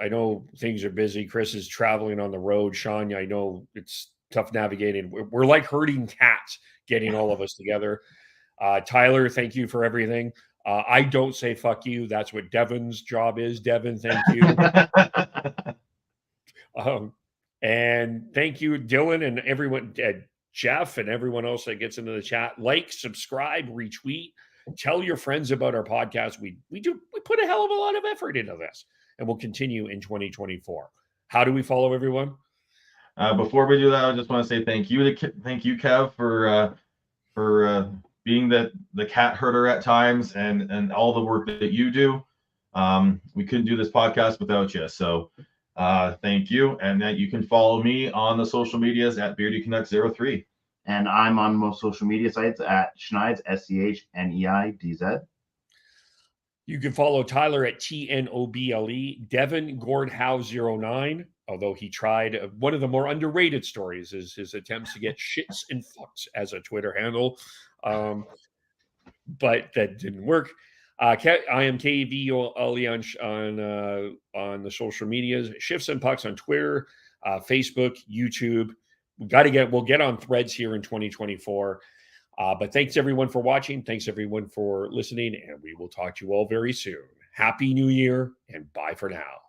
I know things are busy. Chris is traveling on the road. Sean, I know it's tough navigating. We're like herding cats getting all of us together. Tyler, thank you for everything. I don't say fuck you. That's what Devin's job is. Devin, thank you. And thank you, Dylan, and everyone, Jeff, and everyone else that gets into the chat. Like, subscribe, retweet, tell your friends about our podcast. We put a hell of a lot of effort into this, and we'll continue in 2024. How do we follow everyone? Before we do that, I just want to say thank you, Kev, for for being the cat herder at times and all the work that you do. We couldn't do this podcast without you. So thank you. And that you can follow me on the social medias at BeardyConnect03. And I'm on most social media sites at Schneids, SCHNEIDZ. You can follow Tyler at TNOBLE, Devin Gordhow09, although he tried one of the more underrated stories is his attempts to get shits and fucks as a Twitter handle. But that didn't work. I am KVOLE on the social medias, Shifts and Pucks on Twitter, Facebook, YouTube. We'll get on Threads here in 2024. But thanks everyone for watching. Thanks everyone for listening, and we will talk to you all very soon. Happy New Year, and bye for now.